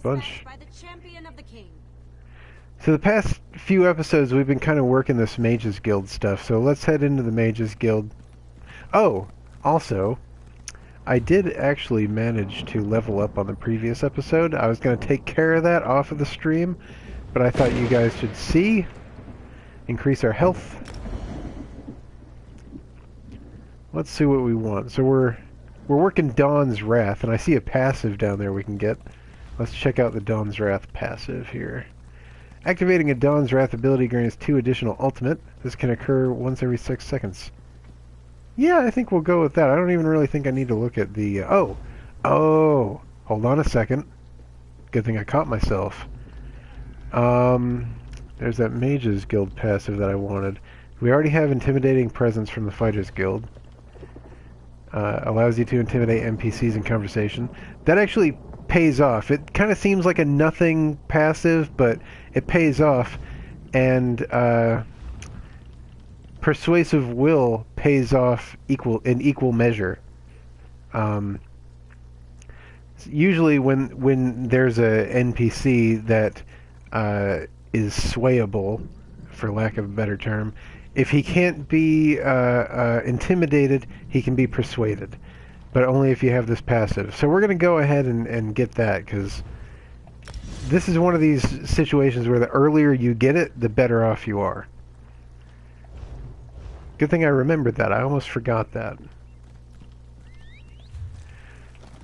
bunch. By the champion of the king. So the past few episodes we've been kind of working this Mages Guild stuff, so let's head into the Mages Guild. Oh, also, I did actually manage to level up on the previous episode. I was going to take care of that off of the stream, but I thought you guys should see. Increase our health. Let's see what we want. So we're working Dawn's Wrath, and I see a passive down there we can get. Let's check out the Dawn's Wrath passive here. Activating a Dawn's Wrath ability grants 2 additional ultimate. This can occur once every 6 seconds. Yeah, I think we'll go with that. I don't even really think I need to look at the... Oh! Hold on a second. Good thing I caught myself. There's that Mages Guild passive that I wanted. We already have Intimidating Presence from the Fighters Guild. Allows you to intimidate NPCs in conversation. That actually pays off. It kind of seems like a nothing passive, but it pays off. And Persuasive Will pays off in equal measure. Usually when there's a NPC that is swayable, for lack of a better term, if he can't be intimidated, he can be persuaded. But only if you have this passive. So we're going to go ahead and get that, because this is one of these situations where the earlier you get it, the better off you are. Good thing I remembered that. I almost forgot that.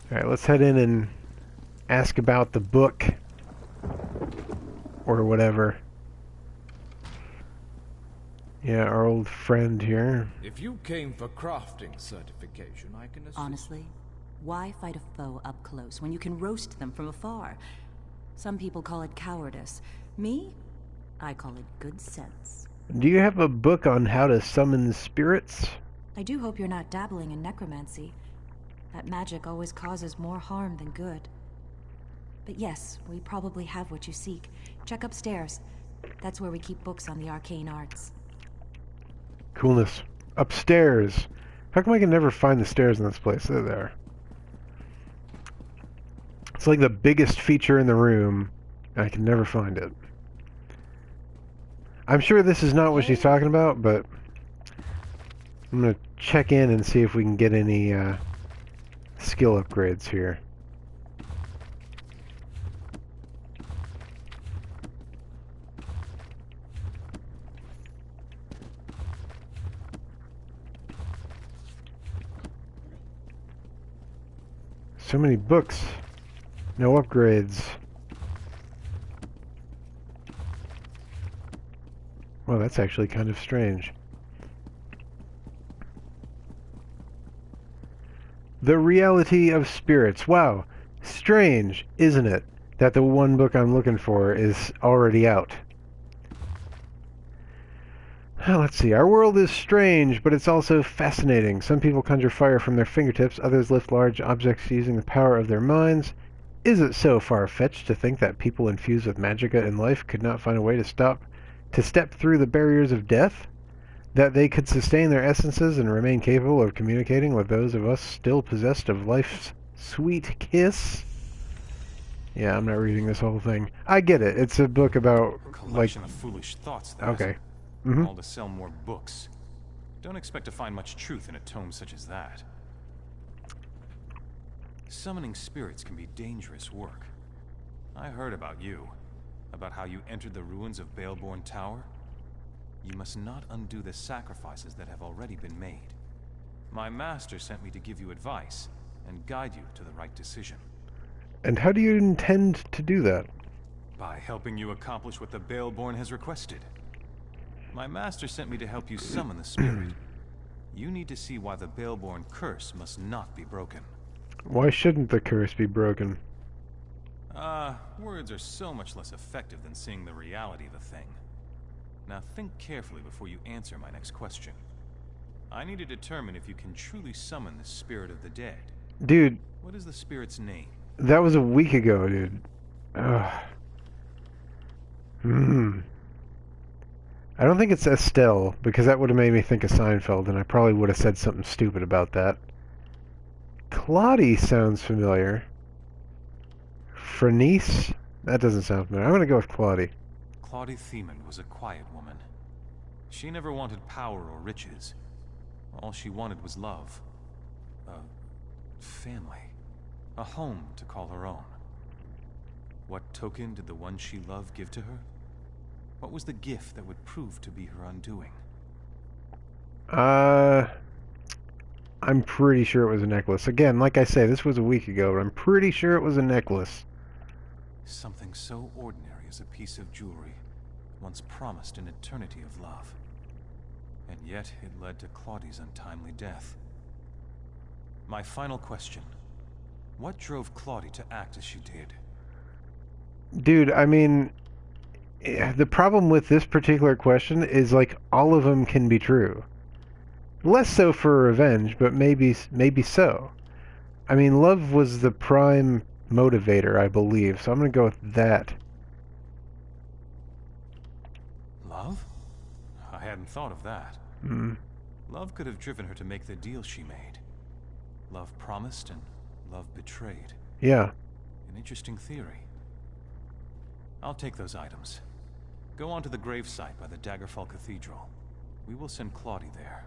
Alright, let's head in and ask about the book. Or whatever. Yeah, our old friend here. If you came for crafting certification, I can assume... Honestly, why fight a foe up close when you can roast them from afar? Some people call it cowardice. Me? I call it good sense. Do you have a book on how to summon spirits? I do hope you're not dabbling in necromancy. That magic always causes more harm than good. But yes, we probably have what you seek. Check upstairs. That's where we keep books on the arcane arts. Coolness. Upstairs. How come I can never find the stairs in this place? They're there. It's like the biggest feature in the room, and I can never find it. I'm sure this is not what she's talking about, but I'm going to check in and see if we can get any skill upgrades here. So many books, no upgrades. Well, that's actually kind of strange. The Reality of Spirits. Wow, strange, isn't it, that the one book I'm looking for is already out. Let's see. Our world is strange, but it's also fascinating. Some people conjure fire from their fingertips, others lift large objects using the power of their minds. Is it so far-fetched to think that people infused with magicka in life could not find a way to step through the barriers of death? That they could sustain their essences and remain capable of communicating with those of us still possessed of life's sweet kiss? Yeah, I'm not reading this whole thing. I get it. It's a book about, collection of foolish thoughts, that. Okay. All to sell more books. Don't expect to find much truth in a tome such as that. Summoning spirits can be dangerous work. I heard about you. About how you entered the ruins of Baleborn Tower. You must not undo the sacrifices that have already been made. My master sent me to give you advice and guide you to the right decision. And how do you intend to do that? By helping you accomplish what the Baleborn has requested. My master sent me to help you summon the spirit. You need to see why the Baleborn curse must not be broken. Why shouldn't the curse be broken? Words are so much less effective than seeing the reality of a thing. Now think carefully before you answer my next question. I need to determine if you can truly summon the spirit of the dead. Dude. What is the spirit's name? That was a week ago, dude. Ugh. I don't think it's Estelle, because that would have made me think of Seinfeld, and I probably would have said something stupid about that. Claudie sounds familiar. Frenice? That doesn't sound familiar. I'm gonna go with Claudie. Claudie Thiemann was a quiet woman. She never wanted power or riches. All she wanted was love. A family. A home to call her own. What token did the one she loved give to her? What was the gift that would prove to be her undoing? I'm pretty sure it was a necklace. Again, like I say, this was a week ago, but I'm pretty sure it was a necklace. Something so ordinary as a piece of jewelry, once promised an eternity of love. And yet it led to Claudie's untimely death. My final question. What drove Claudie to act as she did? Dude, I mean, the problem with this particular question is, like, all of them can be true. Less so for revenge, but maybe so. I mean, love was the prime motivator, I believe, so I'm gonna go with that. Love? I hadn't thought of that. Love could have driven her to make the deal she made. Love promised and love betrayed. Yeah. An interesting theory. I'll take those items. Go on to the gravesite by the Daggerfall Cathedral. We will send Claudie there.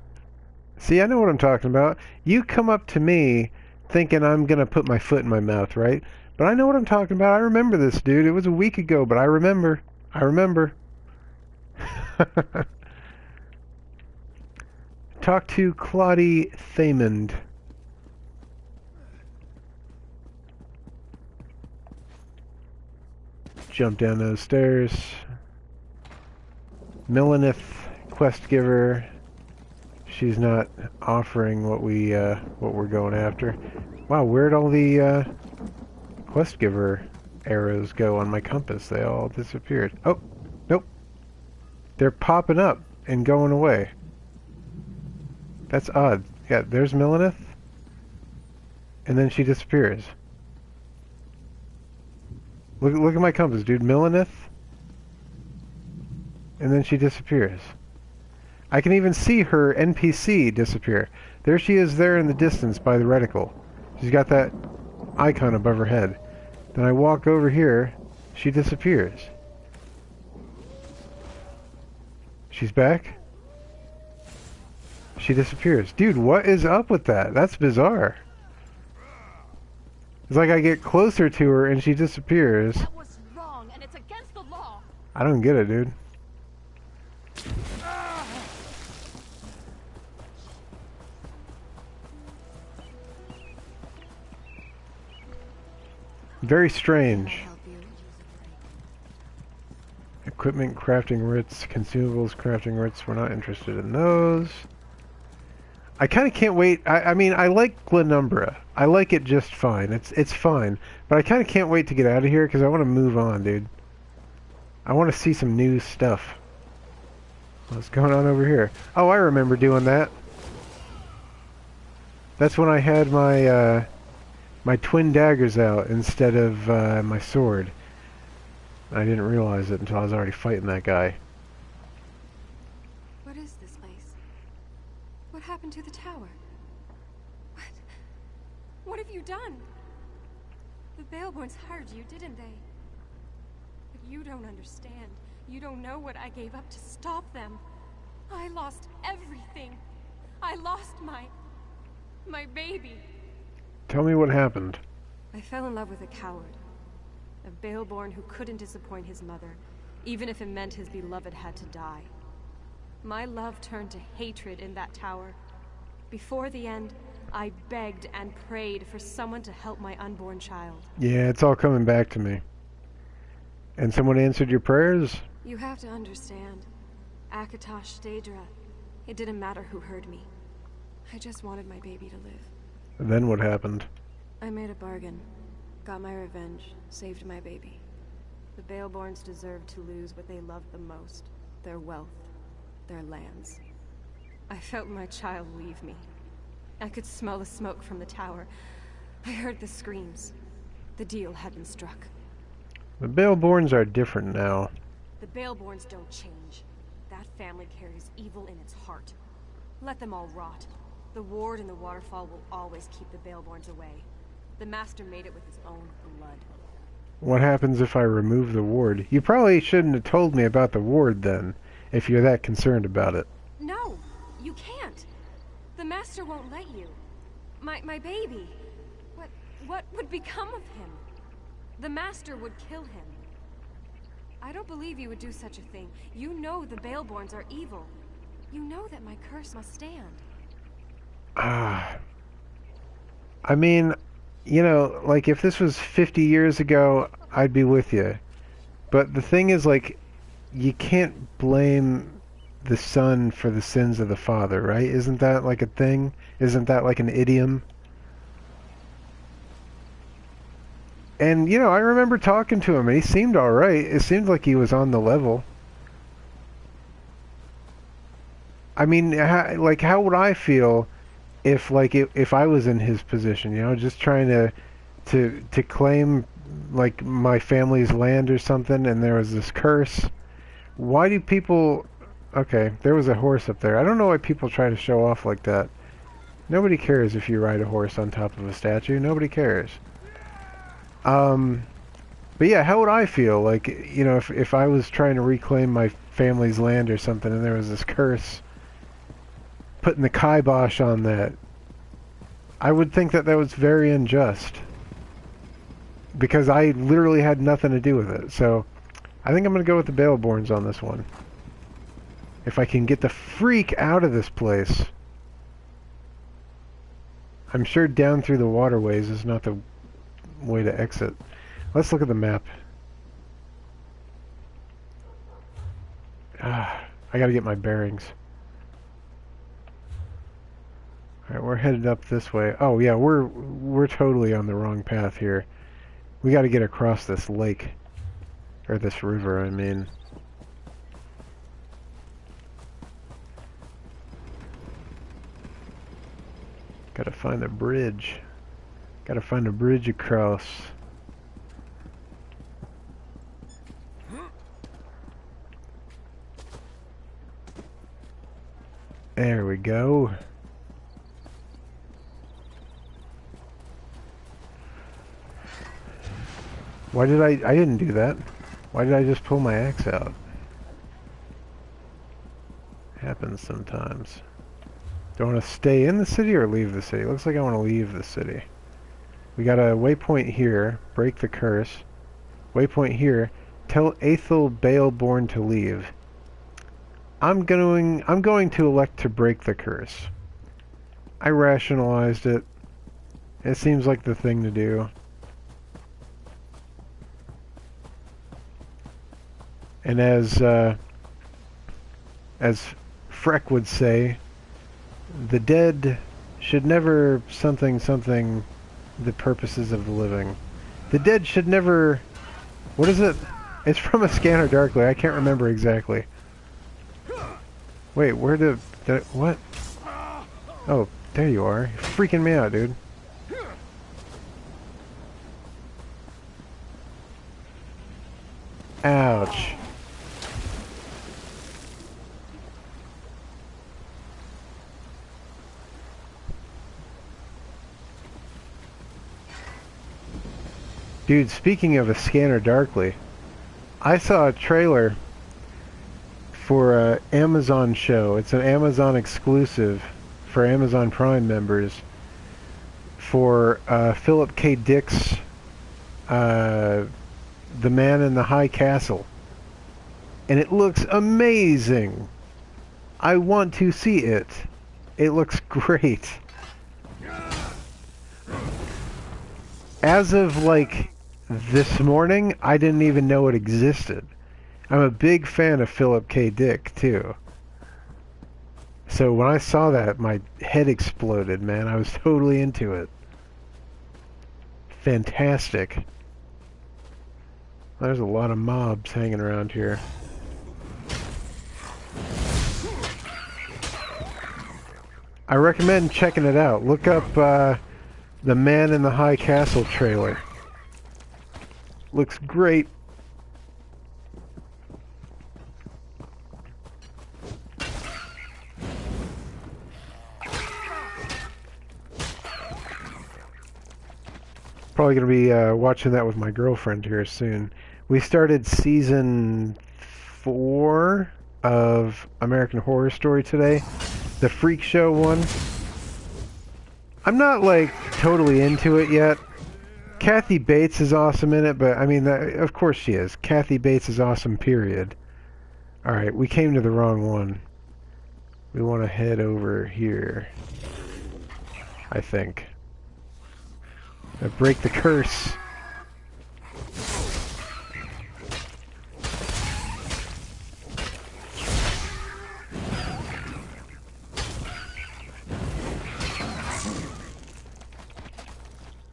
See, I know what I'm talking about. You come up to me thinking I'm gonna put my foot in my mouth, right? But I know what I'm talking about. I remember this, dude. It was a week ago, but I remember. I remember. Talk to Claudie Thiemann. Jump down those stairs. Milanith, quest giver. She's not offering what we're going after. Wow, where'd all the quest giver arrows go on my compass? They all disappeared. Oh, nope. They're popping up and going away. That's odd. Yeah, there's Milanith. And then she disappears. Look at my compass, dude. Milanith. And then she disappears. I can even see her NPC disappear. There she is there in the distance by the reticle. She's got that icon above her head. Then I walk over here. She disappears. She's back. She disappears. Dude, what is up with that? That's bizarre. It's like I get closer to her and she disappears. That was wrong, and it's against the law. I don't get it, dude. Very strange. Equipment, crafting writs, consumables, crafting writs. We're not interested in those. I kind of can't wait. I mean, I like Glenumbra. I like it just fine. It's fine. But I kind of can't wait to get out of here because I want to move on, dude. I want to see some new stuff. What's going on over here? Oh, I remember doing that. That's when I had my my twin daggers out instead of my sword. I didn't realize it until I was already fighting that guy. What is this place? What happened to the tower? What have you done? The Baleborns hired you, didn't they? But you don't understand. You don't know what I gave up to stop them. I lost everything. I lost my baby. Tell me what happened. I fell in love with a coward. A Baleborn who couldn't disappoint his mother, even if it meant his beloved had to die. My love turned to hatred in that tower. Before the end, I begged and prayed for someone to help my unborn child. Yeah, it's all coming back to me. And someone answered your prayers? You have to understand. Akatosh, Daedra, it didn't matter who heard me. I just wanted my baby to live. And then what happened? I made a bargain. Got my revenge. Saved my baby. The Baleborns deserved to lose what they loved the most. Their wealth. Their lands. I felt my child leave me. I could smell the smoke from the tower. I heard the screams. The deal had been struck. The Baleborns are different now. The Baleborns don't change. That family carries evil in its heart. Let them all rot. The ward and the waterfall will always keep the Baleborns away. The Master made it with his own blood. What happens if I remove the ward? You probably shouldn't have told me about the ward then, if you're that concerned about it. No, you can't. The Master won't let you. My baby. What would become of him? The Master would kill him. I don't believe you would do such a thing. You know the Baleborns are evil. You know that my curse must stand. I mean, you know, like, if this was 50 years ago, I'd be with you. But the thing is, like, you can't blame the son for the sins of the father, right? Isn't that, like, a thing? Isn't that, like, an idiom? And, you know, I remember talking to him, and he seemed alright. It seemed like he was on the level. I mean, how would I feel if, like, if I was in his position, you know, just trying to claim, like, my family's land or something, and there was this curse? Why do people... Okay, there was a horse up there. I don't know why people try to show off like that. Nobody cares if you ride a horse on top of a statue. Nobody cares. But yeah, how would I feel? Like, you know, if I was trying to reclaim my family's land or something, and there was this curse putting the kibosh on that, I would think that that was very unjust. Because I literally had nothing to do with it. So, I think I'm going to go with the Baleborns on this one. If I can get the freak out of this place. I'm sure down through the waterways is not the way to exit. Let's look at the map. I gotta get my bearings. Alright, we're headed up this way. Oh yeah, we're totally on the wrong path here. We gotta get across this lake. Or this river, I mean. Gotta find a bridge. Gotta find a bridge across. There we go. Why did I didn't do that. Why did I just pull my axe out? Happens sometimes. Do I want to stay in the city or leave the city? Looks like I want to leave the city. We got a waypoint here. Break the curse. Waypoint here. Tell Aethel Baleborn to leave. I'm going to elect to break the curse. I rationalized it. It seems like the thing to do. And as Freck would say, the dead should never something the purposes of the living. The dead should never... What is it? It's from A Scanner Darkly. I can't remember exactly. Wait, where did... What? Oh, there you are. You're freaking me out, dude. Ouch. Dude, speaking of A Scanner Darkly, I saw a trailer for an Amazon show. It's an Amazon exclusive for Amazon Prime members for Philip K. Dick's The Man in the High Castle. And it looks amazing. I want to see it. It looks great. As of, like, this morning, I didn't even know it existed. I'm a big fan of Philip K. Dick, too. So when I saw that, my head exploded, man. I was totally into it. Fantastic. There's a lot of mobs hanging around here. I recommend checking it out. Look up the Man in the High Castle trailer. Looks great. Probably probably going to be watching that with my girlfriend here soon. We started season 4 of American Horror Story today, the Freak Show one. I'm not like totally into it yet. Kathy Bates is awesome in it, but I mean, of course she is. Kathy Bates is awesome, period. Alright, we came to the wrong one. We want to head over here, I think. Break the curse.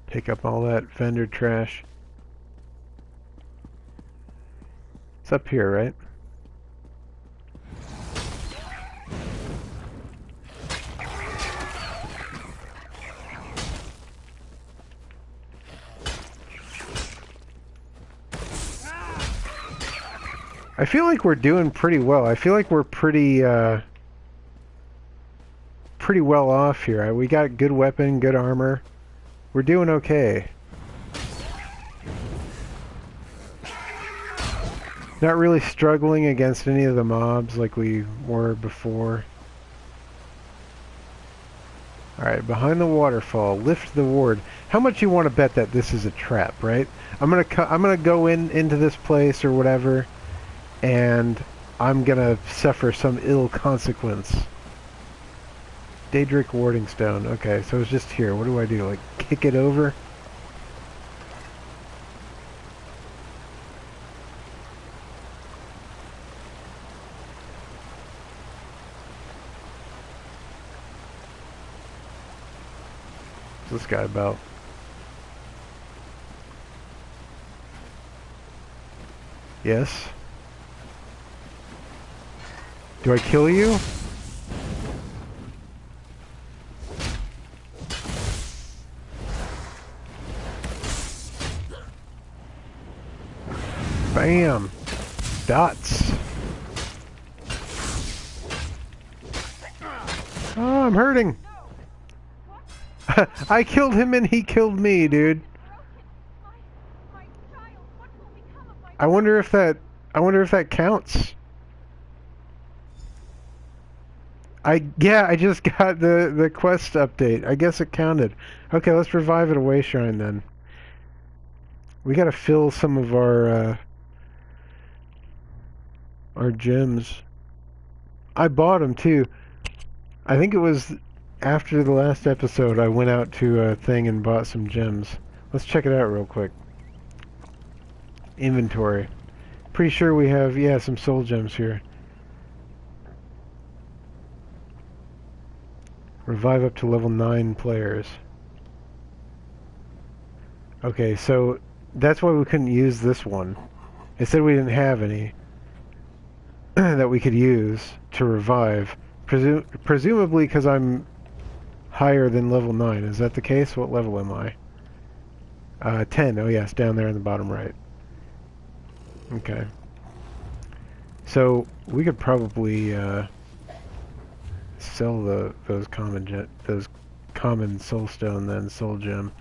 Pick up all that vendor trash. It's up here, right? I feel like we're doing pretty well. I feel like we're pretty well off here. We got good weapon, good armor. We're doing okay. Not really struggling against any of the mobs like we were before. Alright, behind the waterfall, lift the ward. How much you want to bet that this is a trap, right? I'm gonna go into this place or whatever, and I'm gonna suffer some ill consequence. Daedric Warding Stone. Okay, so it's just here. What do I do? Like, kick it over? What's this guy about? Yes? Do I kill you? Bam! Dots. Oh, I'm hurting. I killed him and he killed me, dude. I wonder if that counts. I just got the quest update. I guess it counted. Okay, let's revive it away shrine then. We gotta fill some of our gems. I bought them too. I think it was after the last episode I went out to a thing and bought some gems. Let's check it out real quick. Inventory. Pretty sure we have, yeah, some soul gems here. Revive up to level 9 players. Okay, so that's why we couldn't use this one. It said we didn't have any that we could use to revive. Presumably because I'm higher than level 9. Is that the case? What level am I? 10. Oh yes, down there in the bottom right. Okay. So we could probably sell those common soulstone then, soul gem.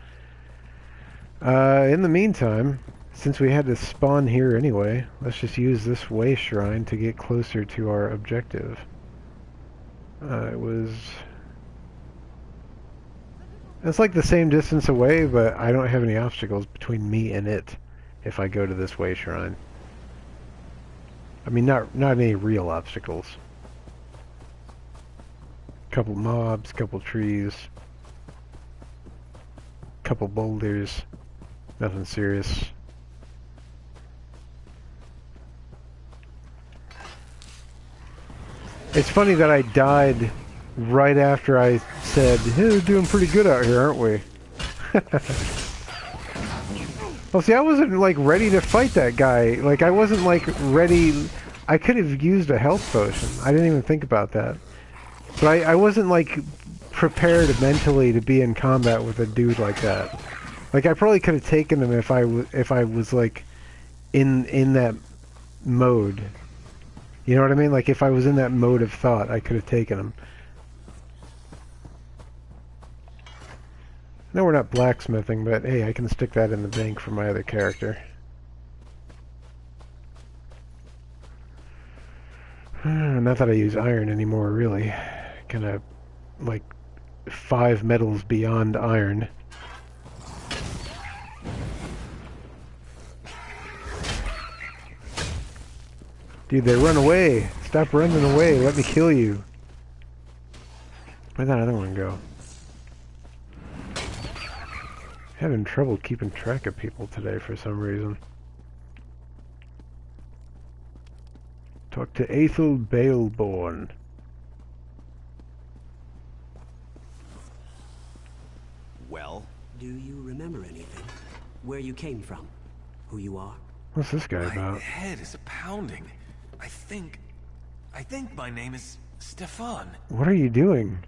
In the meantime, since we had to spawn here anyway, let's just use this way shrine to get closer to our objective. It's like the same distance away, but I don't have any obstacles between me and it if I go to this way shrine. I mean, not any real obstacles. Couple mobs, couple trees, couple boulders, nothing serious. It's funny that I died right after I said, hey, we're doing pretty good out here, aren't we? Well, see, I wasn't, like, ready to fight that guy. Like, I wasn't, like, ready. I could have used a health potion. I didn't even think about that. But I wasn't, like, prepared mentally to be in combat with a dude like that. Like, I probably could have taken him if I was, like, in that mode. You know what I mean? Like, if I was in that mode of thought, I could have taken him. No, we're not blacksmithing, but hey, I can stick that in the bank for my other character. Not that I use iron anymore, really. Kind of like 5 metals beyond iron. Dude, they run away! Stop running away! Let me kill you! Where'd that other one go? Having trouble keeping track of people today for some reason. Talk to Aethel Baleborn. Well? Do you remember anything? Where you came from? Who you are? What's this guy My about? head is pounding. I think my name is Stefan. What are you doing?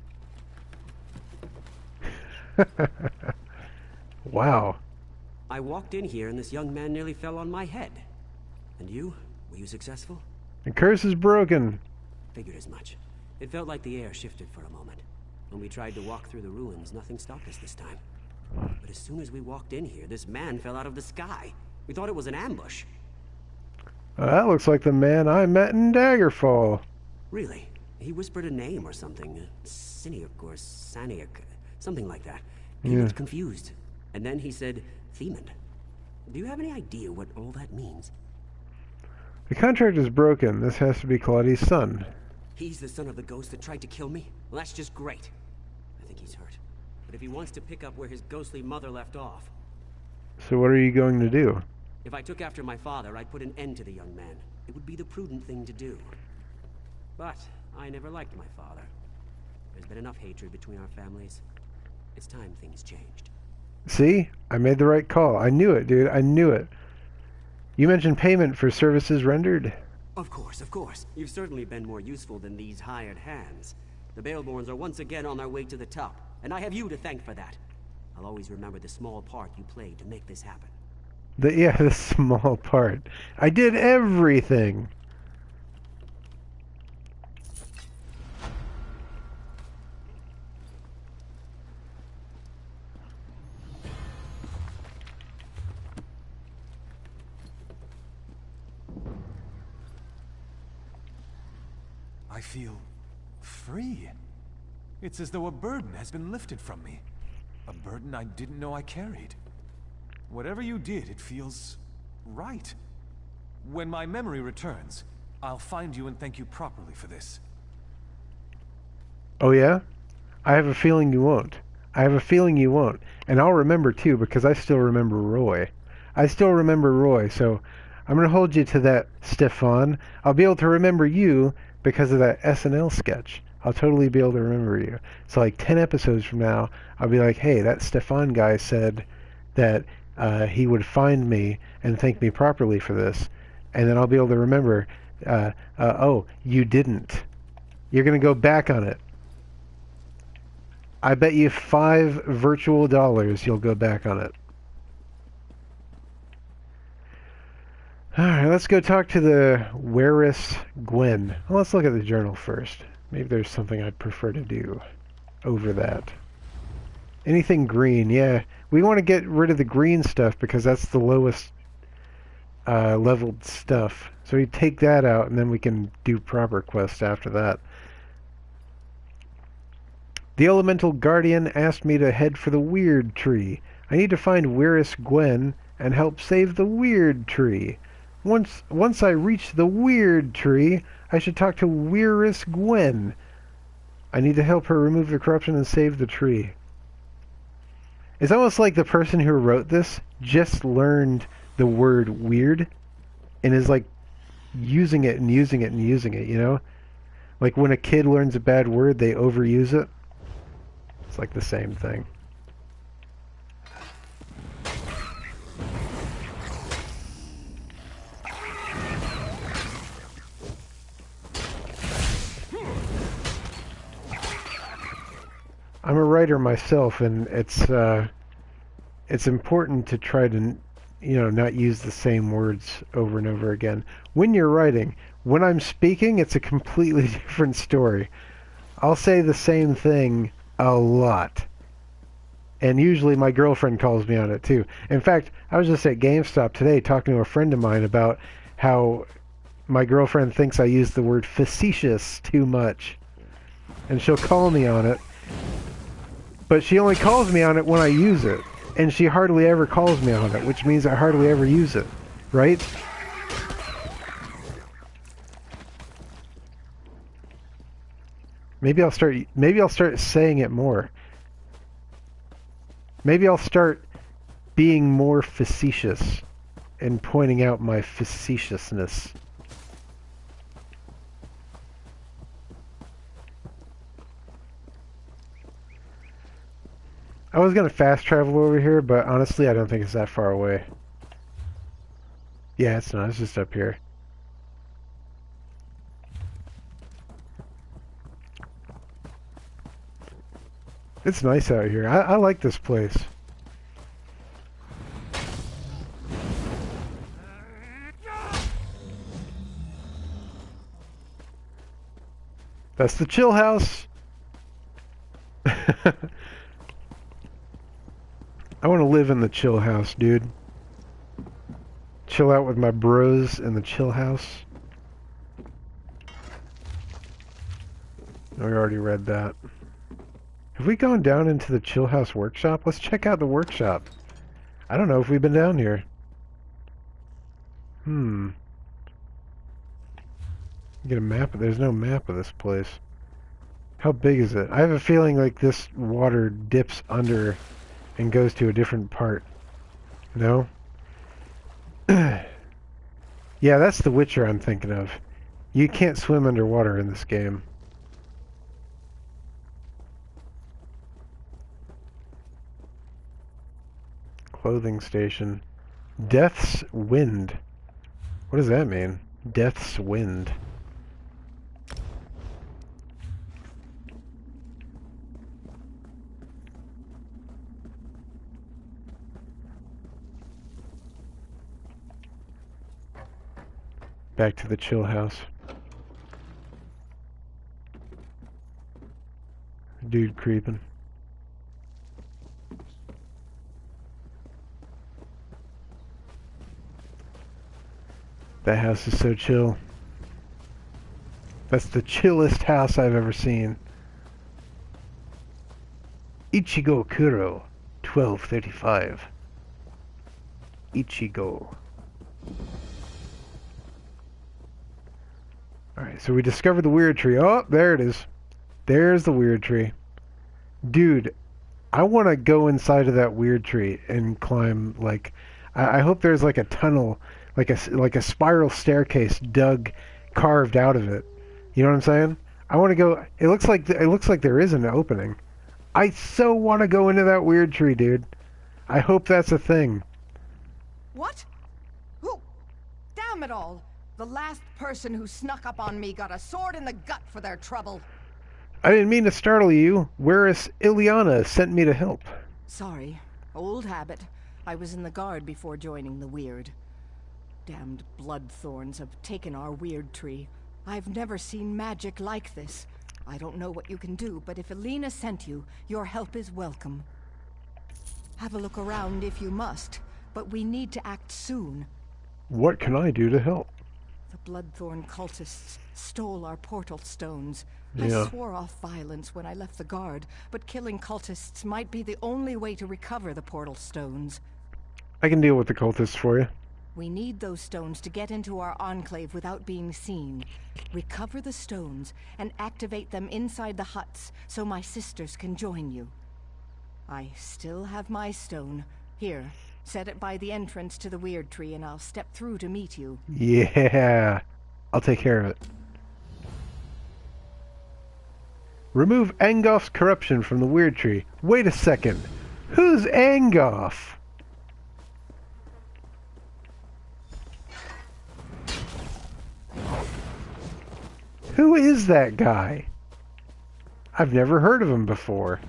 Wow. I walked in here and this young man nearly fell on my head. And you? Were you successful? The curse is broken. Figured as much. It felt like the air shifted for a moment. When we tried to walk through the ruins, nothing stopped us this time. But as soon as we walked in here, this man fell out of the sky. We thought it was an ambush. That looks like the man I met in Daggerfall. Really? He whispered a name or something. Siniak or Saniak. Something like that. He looked confused. And then he said, Themond. Do you have any idea what all that means? The contract is broken. This has to be Claudia's son. He's the son of the ghost that tried to kill me? Well, that's just great. I think he's hurt. But if he wants to pick up where his ghostly mother left off... So what are you going to do? If I took after my father, I'd put an end to the young man. It would be the prudent thing to do. But I never liked my father. There's been enough hatred between our families. It's time things changed. See? I made the right call. I knew it, dude. I knew it. You mentioned payment for services rendered. Of course, of course. You've certainly been more useful than these hired hands. The Baleborns are once again on their way to the top, and I have you to thank for that. I'll always remember the small part you played to make this happen. The small part. I did everything. I feel free. It's as though a burden has been lifted from me. A burden I didn't know I carried. Whatever you did, it feels right. When my memory returns, I'll find you and thank you properly for this. Oh yeah? I have a feeling you won't. I have a feeling you won't. And I'll remember too, because I still remember Roy. I still remember Roy, so I'm going to hold you to that, Stefan. I'll be able to remember you because of that SNL sketch. I'll totally be able to remember you. So like 10 episodes from now, I'll be like, hey, that Stefan guy said that he would find me and thank me properly for this. And then I'll be able to remember, oh, you didn't. You're going to go back on it. I bet you $5 virtual dollars you'll go back on it. Alright, let's go talk to the Weris Gwen. Well, let's look at the journal first. Maybe there's something I'd prefer to do over that. Anything green, yeah. We want to get rid of the green stuff because that's the lowest leveled stuff. So we take that out and then we can do proper quests after that. The Elemental Guardian asked me to head for the Weird Tree. I need to find Weris Gwen and help save the Weird Tree. Once I reach the Weird Tree, I should talk to Weris Gwen. I need to help her remove the corruption and save the tree. It's almost like the person who wrote this just learned the word weird and is like using it and using it and using it, you know? Like when a kid learns a bad word, they overuse it. It's like the same thing. I'm a writer myself, and it's important to try to, not use the same words over and over again. When you're writing, when I'm speaking, it's a completely different story. I'll say the same thing a lot. And usually my girlfriend calls me on it too. In fact, I was just at GameStop today talking to a friend of mine about how my girlfriend thinks I use the word facetious too much. And she'll call me on it. But she only calls me on it when I use it. And she hardly ever calls me on it, which means I hardly ever use it. Right? Maybe I'll start saying it more. Maybe I'll start being more facetious and pointing out my facetiousness. I was gonna fast travel over here, but honestly I don't think it's that far away. Yeah, it's not, it's just up here. It's nice out here. I like this place. That's the chill house. I want to live in the chill house, dude. Chill out with my bros in the chill house. We already read that. Have we gone down into the chill house workshop? Let's check out the workshop. I don't know if we've been down here. Get a map. There's no map of this place. How big is it? I have a feeling like this water dips under and goes to a different part. No? Yeah, that's the Witcher I'm thinking of. You can't swim underwater in this game. Clothing station. Death's Wind. What does that mean? Death's Wind. Back to the chill house. Dude creeping. That house is so chill. That's the chillest house I've ever seen. Ichigo Kuro, 1235. Ichigo. Alright, so we discovered the weird tree. Oh, there it is. There's the weird tree. Dude, I want to go inside of that weird tree and climb, like... I hope there's like a tunnel, like a spiral staircase carved out of it. You know what I'm saying? I want to go... It looks like there is an opening. I so want to go into that weird tree, dude. I hope that's a thing. What? Who? Damn it all! The last person who snuck up on me got a sword in the gut for their trouble. I didn't mean to startle you. Whereas Ileana sent me to help. Sorry. Old habit. I was in the guard before joining the Weird. Damned bloodthorns have taken our weird tree. I've never seen magic like this. I don't know what you can do, but if Elena sent you, your help is welcome. Have a look around if you must, but we need to act soon. What can I do to help? The Bloodthorn cultists stole our portal stones. Yeah. I swore off violence when I left the guard, but killing cultists might be the only way to recover the portal stones. I can deal with the cultists for you. We need those stones to get into our enclave without being seen. Recover the stones and activate them inside the huts so my sisters can join you. I still have my stone. Here, set it by the entrance to the weird tree and I'll step through to meet you. Yeah, I'll take care of it. Remove Angoff's corruption from the weird tree. Wait a second. Who's Angoff? Who is that guy? I've never heard of him before.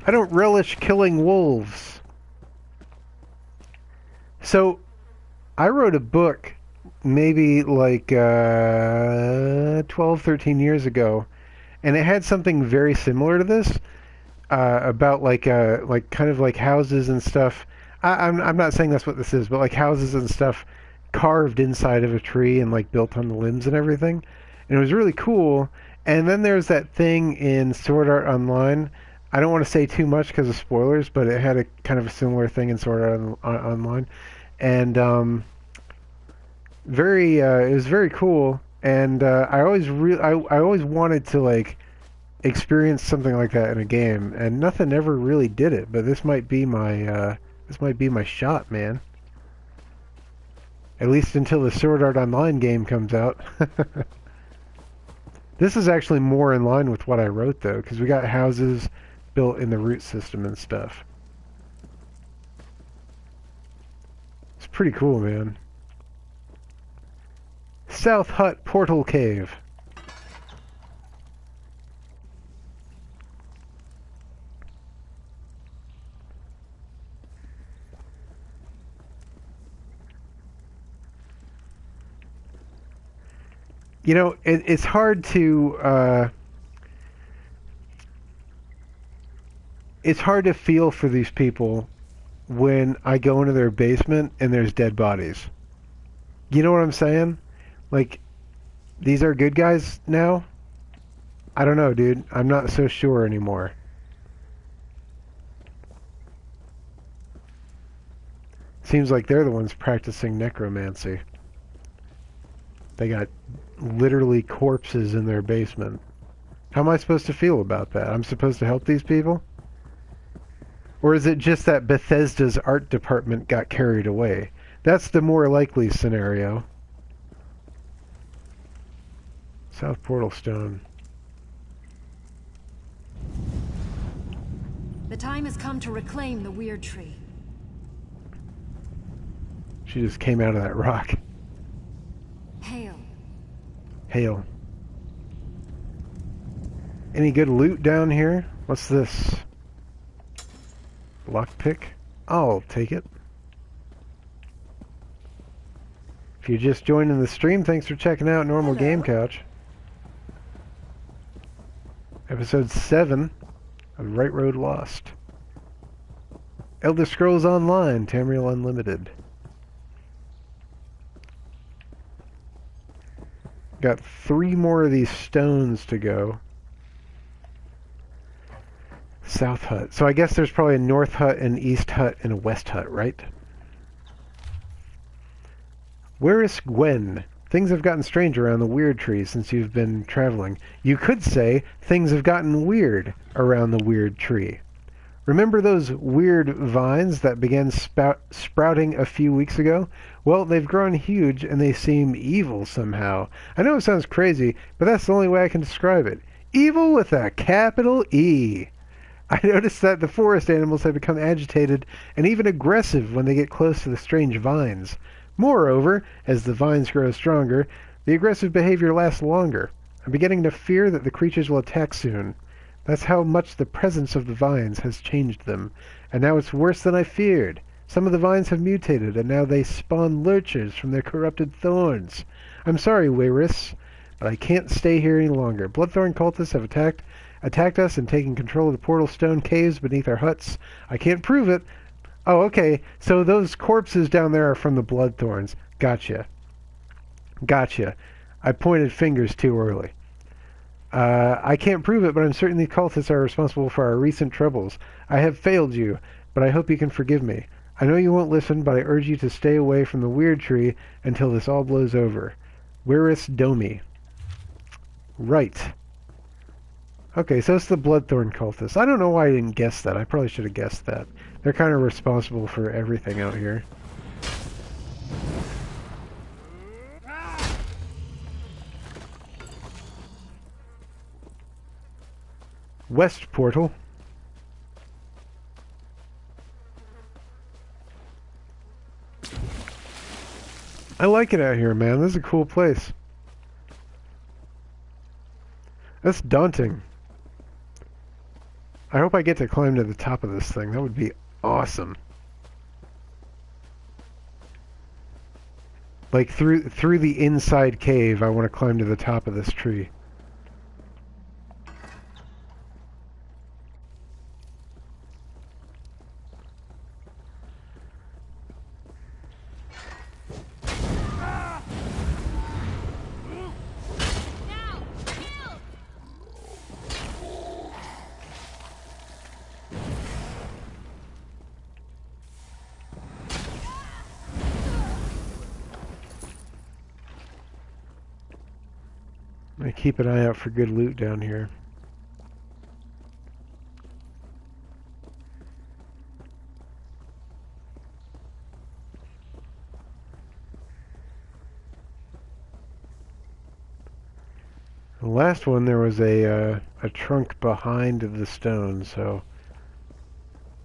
I don't relish killing wolves. So, I wrote a book maybe like 12, 13 years ago, and it had something very similar to this about like kind of like houses and stuff. I'm not saying that's what this is, but like houses and stuff carved inside of a tree and like built on the limbs and everything, and it was really cool. And then there's that thing in Sword Art Online. I don't want to say too much because of spoilers, but it had a kind of a similar thing in Sword Art Online, and it was very cool. And I always wanted to like experience something like that in a game, and nothing ever really did it. But this might be my shot, man. At least until the Sword Art Online game comes out. This is actually more in line with what I wrote, though, because we got houses built in the root system and stuff. It's pretty cool, man. South Hut Portal Cave. You know, it's hard to feel for these people when I go into their basement and there's dead bodies. You know what I'm saying? Like, these are good guys now? I don't know, dude. I'm not so sure anymore. Seems like they're the ones practicing necromancy. They got literally corpses in their basement. How am I supposed to feel about that? I'm supposed to help these people? Or is it just that Bethesda's art department got carried away? That's the more likely scenario. South Portal Stone. The time has come to reclaim the Weird Tree. She just came out of that rock. Hail. Hail. Any good loot down here? What's this? Lockpick? I'll take it. If you're just joining the stream, thanks for checking out Normal Game Couch. Episode 7 of Right Road Lost. Elder Scrolls Online, Tamriel Unlimited. Got 3 more of these stones to go. South Hut. So I guess there's probably a North Hut, an East Hut, and a West Hut, right? Where is Gwen? Things have gotten strange around the Weird Tree since you've been traveling. You could say things have gotten weird around the Weird Tree. Remember those weird vines that began sprouting a few weeks ago? Well, they've grown huge and they seem evil somehow. I know it sounds crazy, but that's the only way I can describe it. Evil with a capital E. I noticed that the forest animals have become agitated and even aggressive when they get close to the strange vines. Moreover, as the vines grow stronger, the aggressive behavior lasts longer. I'm beginning to fear that the creatures will attack soon. That's how much the presence of the vines has changed them, and now it's worse than I feared. Some of the vines have mutated, and now they spawn lurchers from their corrupted thorns. I'm sorry, Wayrus, but I can't stay here any longer. Bloodthorn cultists have attacked us and taken control of the portal stone caves beneath our huts. I can't prove it. Oh, okay, so those corpses down there are from the Bloodthorns. Gotcha. Gotcha. I pointed fingers too early. I can't prove it, but I'm certain these cultists are responsible for our recent troubles. I have failed you, but I hope you can forgive me. I know you won't listen, but I urge you to stay away from the Weird Tree until this all blows over. Wayrus Domi. Right. Okay, so it's the Bloodthorn cultists. I don't know why I didn't guess that. I probably should have guessed that. They're kind of responsible for everything out here. West Portal. I like it out here, man. This is a cool place. That's daunting. I hope I get to climb to the top of this thing. That would be awesome. Like through the inside cave, I want to climb to the top of this tree. I keep an eye out for good loot down here. The last one, there was a trunk behind the stone, so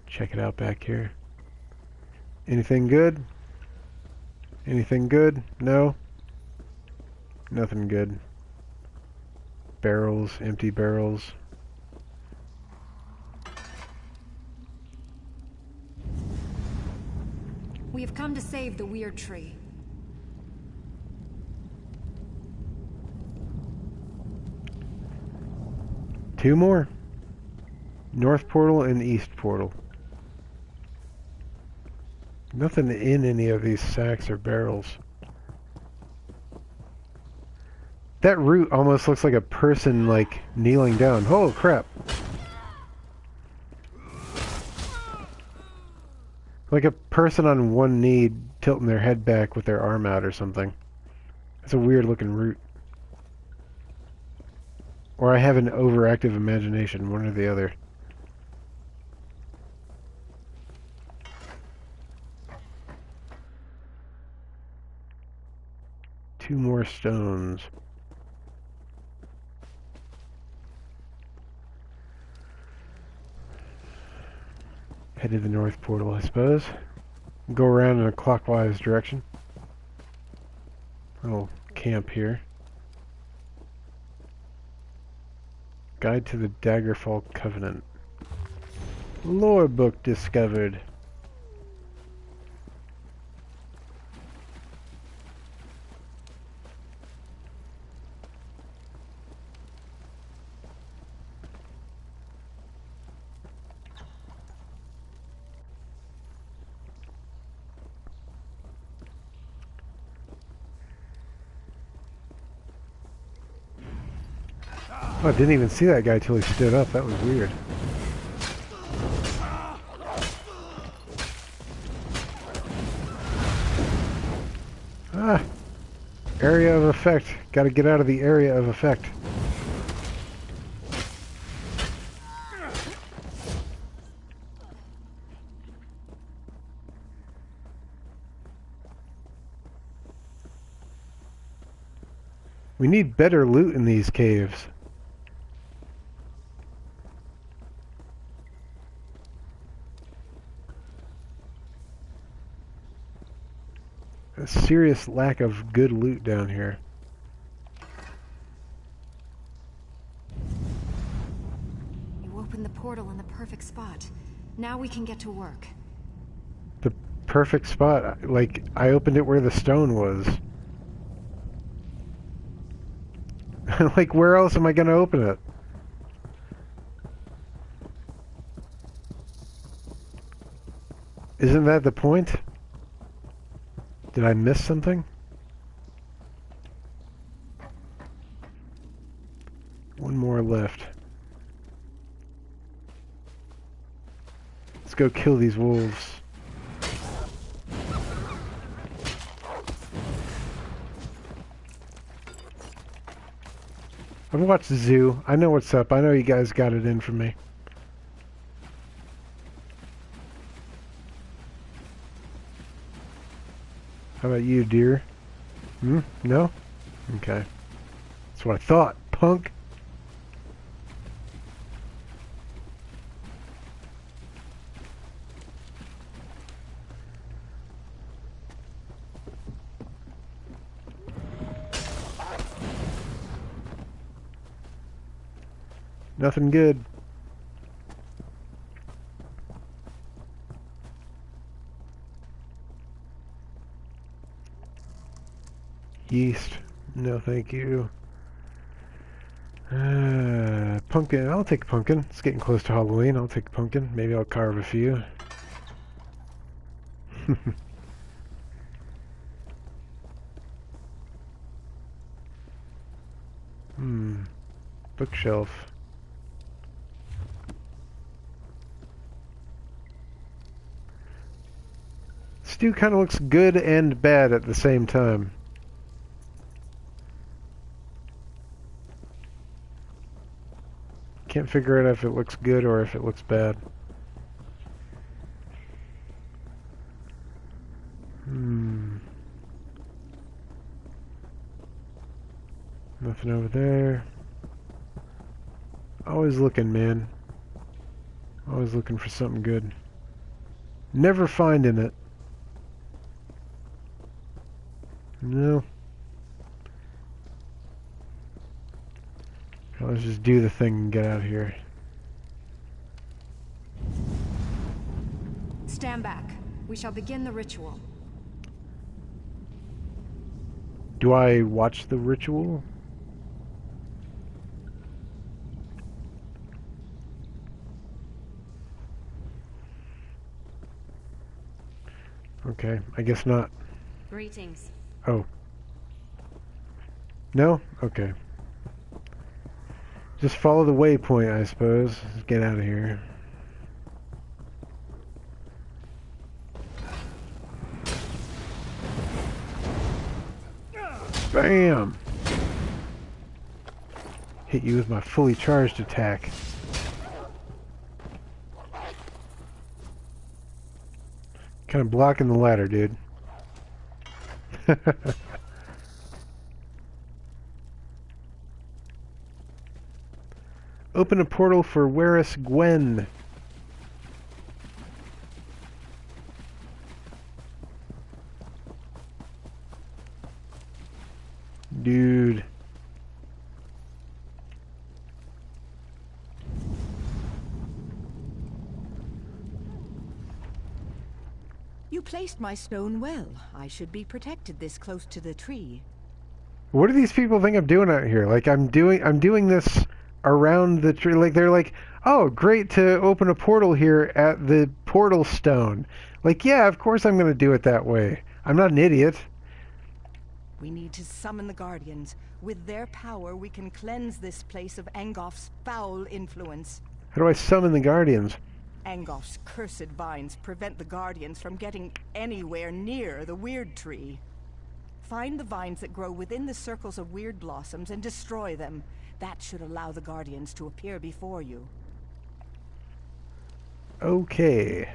check it out back here. Anything good? Anything good? No? Nothing good. Barrels, empty barrels. We have come to save the Weird Tree. Two more. North portal and east portal. Nothing in any of these sacks or barrels. That root almost looks like a person, like, kneeling down. Oh, crap. Like a person on one knee tilting their head back with their arm out or something. It's a weird looking root. Or I have an overactive imagination, one or the other. Two more stones. Head to the north portal, I suppose. Go around in a clockwise direction. Little camp here. Guide to the Daggerfall Covenant. Lore book discovered. Oh, I didn't even see that guy till he stood up. That was weird. Ah! Area of effect. Gotta get out of the area of effect. We need better loot in these caves. A serious lack of good loot down here. You opened the portal in the perfect spot. Now we can get to work. The perfect spot. Like, I opened it where the stone was. Like, where else am I going to open it? Isn't that the point? Did I miss something? One more left. Let's go kill these wolves. I've watched Zoo. I know what's up. I know you guys got it in for me. How about you, dear? Hmm? No? Okay. That's what I thought, punk. Nothing good. Yeast. No, thank you. Pumpkin. I'll take pumpkin. It's getting close to Halloween. I'll take pumpkin. Maybe I'll carve a few. Bookshelf. Stew kind of looks good and bad at the same time. Can't figure out if it looks good or if it looks bad. Nothing over there. Always looking, man. Always looking for something good. Never finding it. No. Let's just do the thing and get out of here. Stand back. We shall begin the ritual. Do I watch the ritual? Okay, I guess not. Greetings. Oh. No? Okay. Just follow the waypoint, I suppose. Let's get out of here. Bam! Hit you with my fully charged attack. Kind of blocking the ladder, dude. Open a portal for Werris Gwen. Dude. You placed my stone well. I should be protected this close to the tree. What do these people think I'm doing out here? Like I'm doing this around the tree. Like they're like, "Oh, great to open a portal here at the portal stone." Like, yeah, of course I'm going to do it that way. I'm not an idiot. We need to summon the Guardians. With their power, we can cleanse this place of Angof's foul influence. How do I summon the Guardians? Angof's cursed vines prevent the Guardians from getting anywhere near the Weird Tree. Find the vines that grow within the circles of weird blossoms and destroy them. That should allow the Guardians to appear before you. Okay.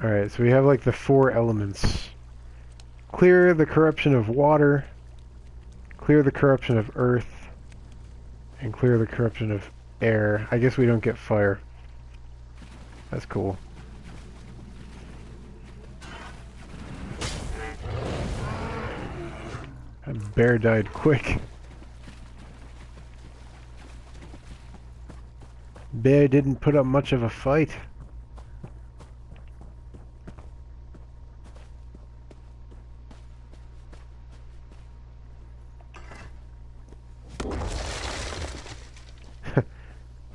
Alright, so we have like the 4 elements. Clear the corruption of water, clear the corruption of earth, and clear the corruption of air. I guess we don't get fire. That's cool. That bear died quick. Bear didn't put up much of a fight.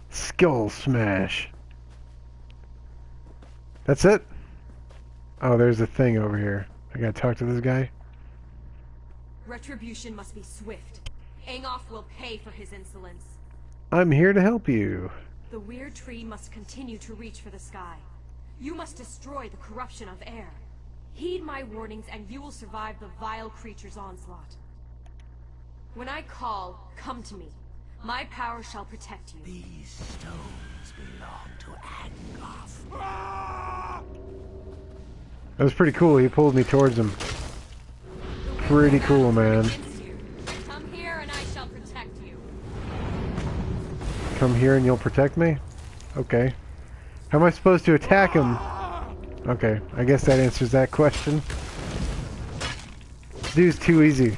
Skull smash. That's it? Oh, there's a thing over here. I gotta talk to this guy. Retribution must be swift. Angof will pay for his insolence. I'm here to help you. The Weird Tree must continue to reach for the sky. You must destroy the corruption of air. Heed my warnings and you will survive the vile creature's onslaught. When I call, come to me. My power shall protect you. These stones belong to Angof. That was pretty cool. He pulled me towards him. Pretty cool, man. Come here and I shall protect you. Come here and you'll protect me? Okay. How am I supposed to attack him? Okay, I guess that answers that question. This dude's too easy.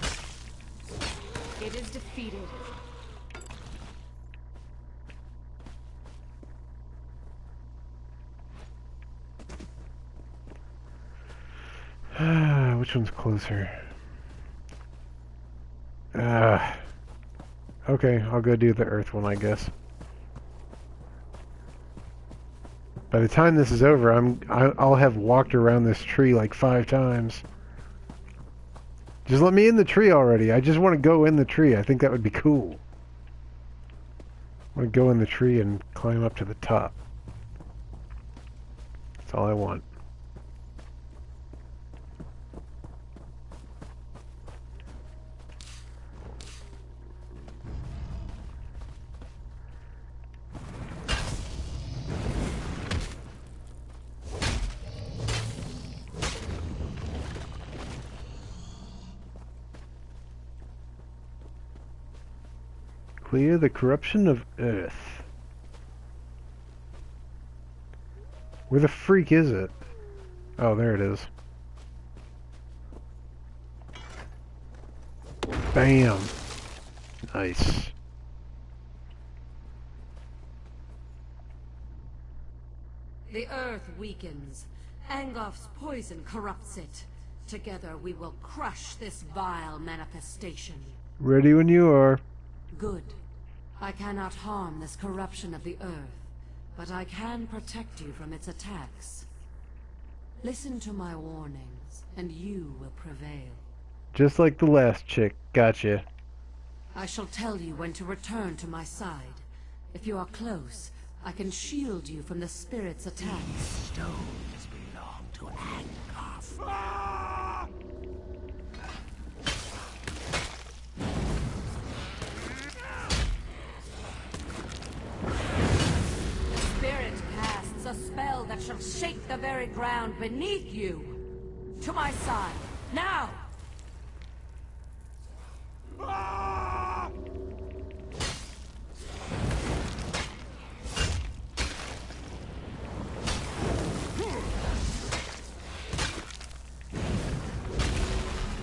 It is defeated. Which one's closer? Okay, I'll go do the Earth one, I guess. By the time this is over, I'll have walked around this tree like 5 times. Just let me in the tree already. I just want to go in the tree. I think that would be cool. I want to go in the tree and climb up to the top. That's all I want. Clear the corruption of Earth. Where the freak is it? Oh, there it is. Bam! Nice. The Earth weakens. Angof's poison corrupts it. Together we will crush this vile manifestation. Ready when you are. Good. I cannot harm this corruption of the Earth, but I can protect you from its attacks. Listen to my warnings, and you will prevail. Just like the last chick. Gotcha. I shall tell you when to return to my side. If you are close, I can shield you from the spirit's attacks. Stones belong to Angof. A spell that shall shake the very ground beneath you. To my side, now!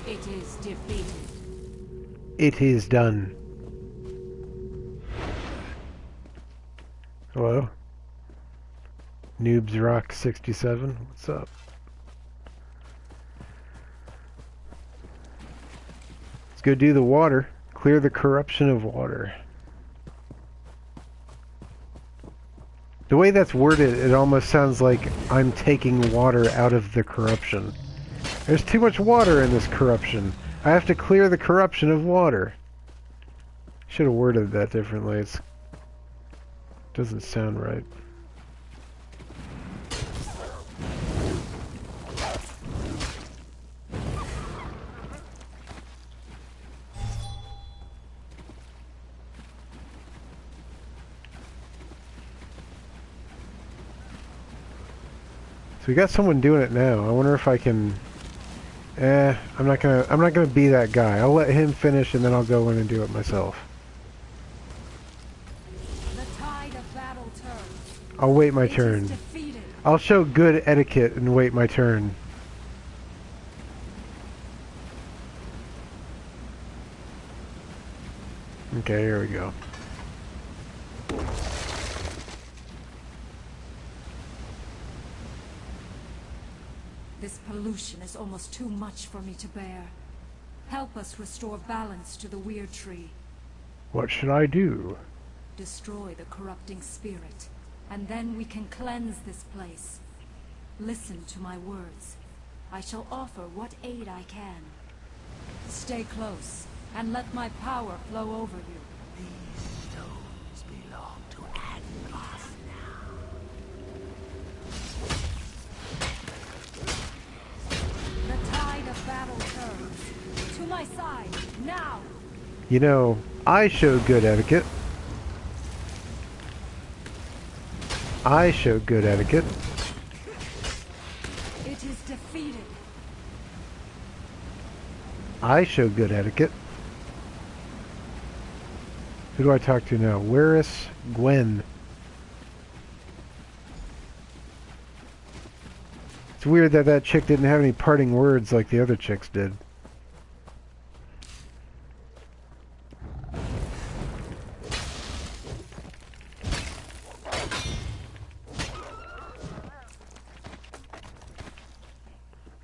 It is defeated. It is done. Hello? Noobs Rock 67, what's up? Let's go do the water. Clear the corruption of water. The way that's worded, it almost sounds like I'm taking water out of the corruption. There's too much water in this corruption. I have to clear the corruption of water. Should have worded that differently. It doesn't sound right. So we got someone doing it now. I wonder if I can. I'm not gonna be that guy. I'll let him finish and then I'll go in and do it myself. The tide of battle turns. I'll wait my turn. I'll show good etiquette and wait my turn. Okay, here we go. This pollution is almost too much for me to bear. Help us restore balance to the Weird Tree. What should I do? Destroy the corrupting spirit, and then we can cleanse this place. Listen to my words. I shall offer what aid I can. Stay close, and let my power flow over you. These stones belong to Angof now. The tide of battle turns. To my side, now! You know, I show good etiquette. I show good etiquette. It is defeated. I show good etiquette. Who do I talk to now? Where is Gwen? It's weird that that chick didn't have any parting words like the other chicks did.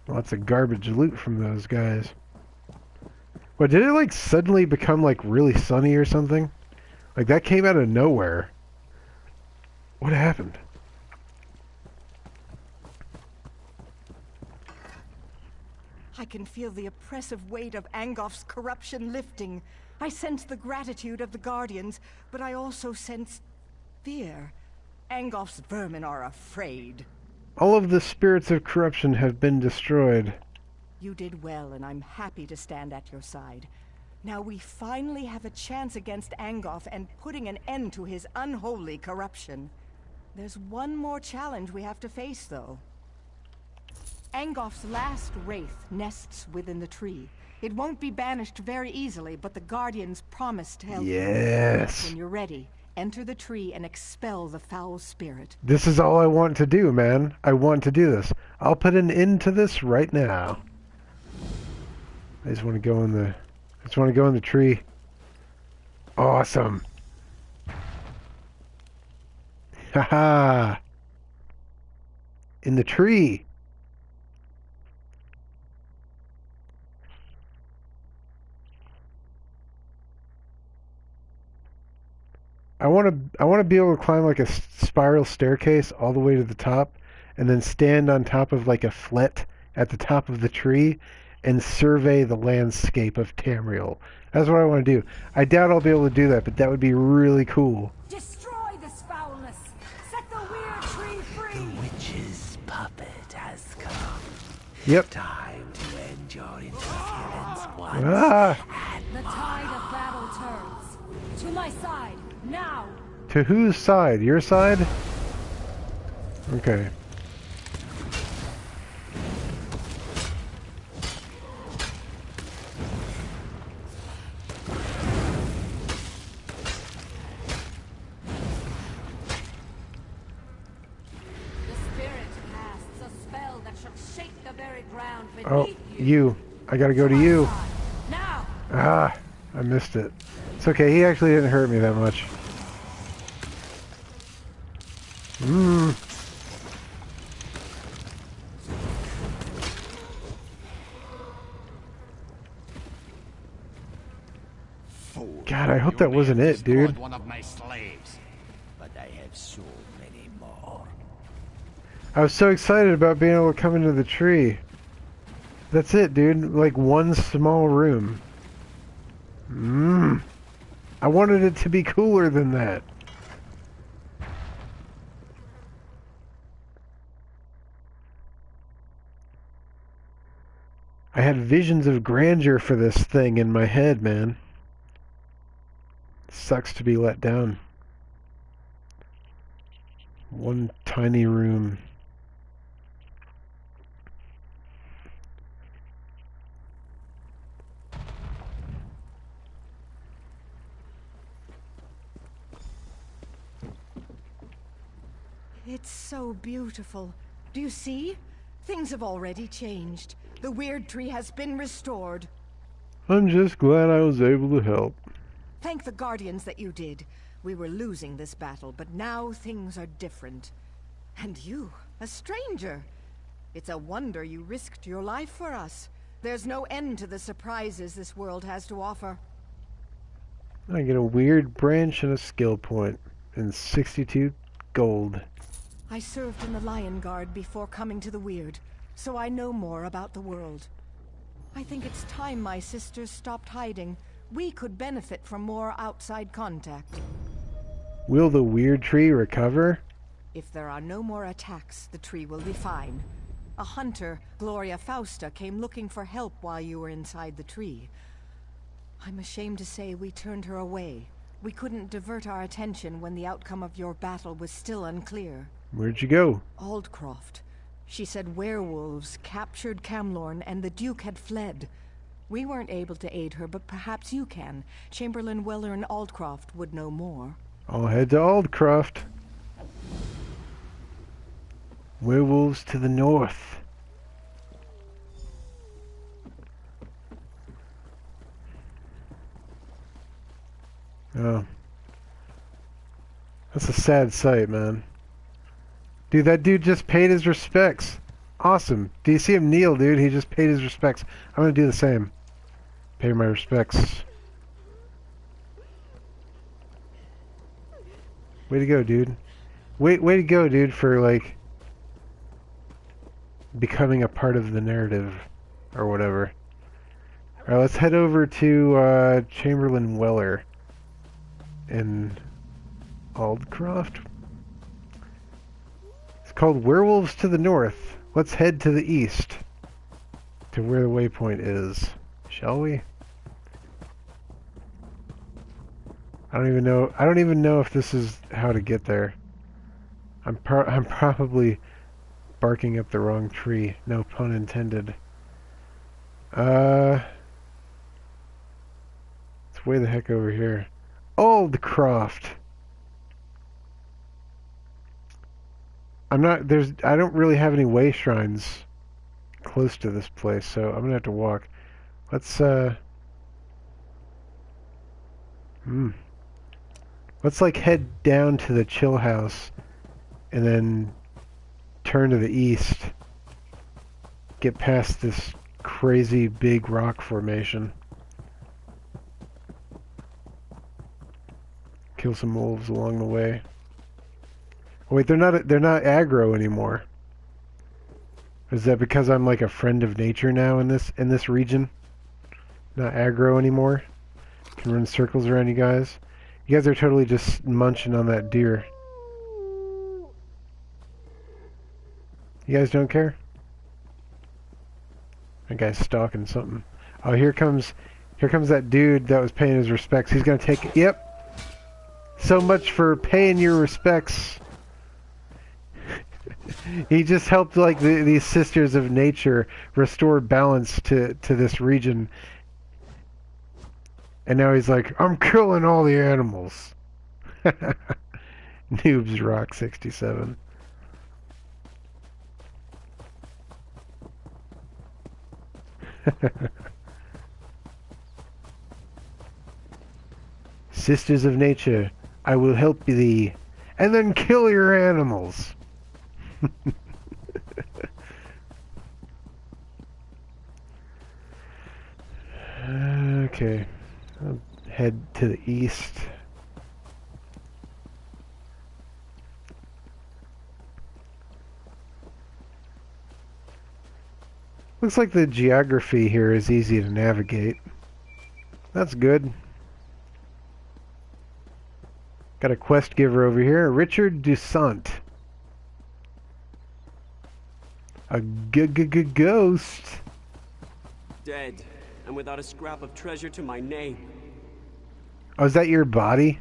Lots lots of garbage loot from those guys. What, did it like suddenly become like really sunny or something? Like that came out of nowhere. What happened? I can feel the oppressive weight of Angof's corruption lifting. I sense the gratitude of the Guardians, but I also sense fear. Angof's vermin are afraid. All of the spirits of corruption have been destroyed. You did well, and I'm happy to stand at your side. Now we finally have a chance against Angof and putting an end to his unholy corruption. There's one more challenge we have to face, though. Angof's last wraith nests within the tree. It won't be banished very easily, but the Guardians promised to help. Yes. When you're ready, enter the tree and expel the foul spirit. This is all I want to do, man. I want to do this. I'll put an end to this right now. I just want to go in the tree. Awesome. Haha. In the tree. I want to be able to climb like a spiral staircase all the way to the top, and then stand on top of like a flet at the top of the tree and survey the landscape of Tamriel. That's what I want to do. I doubt I'll be able to do that, but that would be really cool. Destroy this foulness! Set the weird tree free! The witch's puppet has come. Yep. Time to end your interference once. The tide of battle turns. To my side, now! To whose side? Your side? Okay. Oh, you. I gotta go to you. Ah, I missed it. It's okay, he actually didn't hurt me that much. God, I hope that wasn't it, dude. One of my slaves, but I have so many more. I was so excited about being able to come into the tree. That's it, dude. Like one small room. I wanted it to be cooler than that. I had visions of grandeur for this thing in my head, man. Sucks to be let down. One tiny room. It's so beautiful. Do you see? Things have already changed. The weird tree has been restored. I'm just glad I was able to help. Thank the Guardians that you did. We were losing this battle, but now things are different. And you, a stranger. It's a wonder you risked your life for us. There's no end to the surprises this world has to offer. I get a weird branch and a skill point, and 62 gold. I served in the Lion Guard before coming to the Weird, so I know more about the world. I think it's time my sisters stopped hiding. We could benefit from more outside contact. Will the weird tree recover? If there are no more attacks, the tree will be fine. A hunter, Gloria Fausta, came looking for help while you were inside the tree. I'm ashamed to say we turned her away. We couldn't divert our attention when the outcome of your battle was still unclear. Where'd you go? Aldcroft. She said werewolves captured Camlorn and the Duke had fled. We weren't able to aid her, but perhaps you can. Chamberlain Weller and Aldcroft would know more. I'll head to Aldcroft. Werewolves to the north. Oh. That's a sad sight, man. Dude, that dude just paid his respects. Awesome. Do you see him kneel, dude? He just paid his respects. I'm gonna do the same. Pay my respects. Way to go, dude. Way to go, dude, for, like, becoming a part of the narrative, or whatever. Alright, let's head over to, Chamberlain Weller in Aldcroft. It's called Werewolves to the North. Let's head to the east, to where the waypoint is. Shall we? I don't even know if this is how to get there. I'm probably barking up the wrong tree. No pun intended. It's way the heck over here. Aldcroft. I don't really have any way shrines close to this place, so I'm gonna have to walk. Let's like head down to the chill house and then turn to the east. Get past this crazy big rock formation. Kill some wolves along the way. Oh, wait, they're not aggro anymore. Is that because I'm like a friend of nature now in this region? Not aggro anymore? Can run circles around you guys. You guys are totally just munching on that deer. You guys don't care? That guy's stalking something. Oh, here comes that dude that was paying his respects. He's gonna take... Yep. So much for paying your respects. He just helped, like, these sisters of nature restore balance to this region. And now he's like, I'm killing all the animals. Noobs Rock 67. Sisters of nature, I will help thee, and then kill your animals. Okay, I'll head to the east. Looks like the geography here is easy to navigate. That's good. Got a quest giver over here, Richard Dusant. A ghost. Dead, and without a scrap of treasure to my name. Oh, is that your body?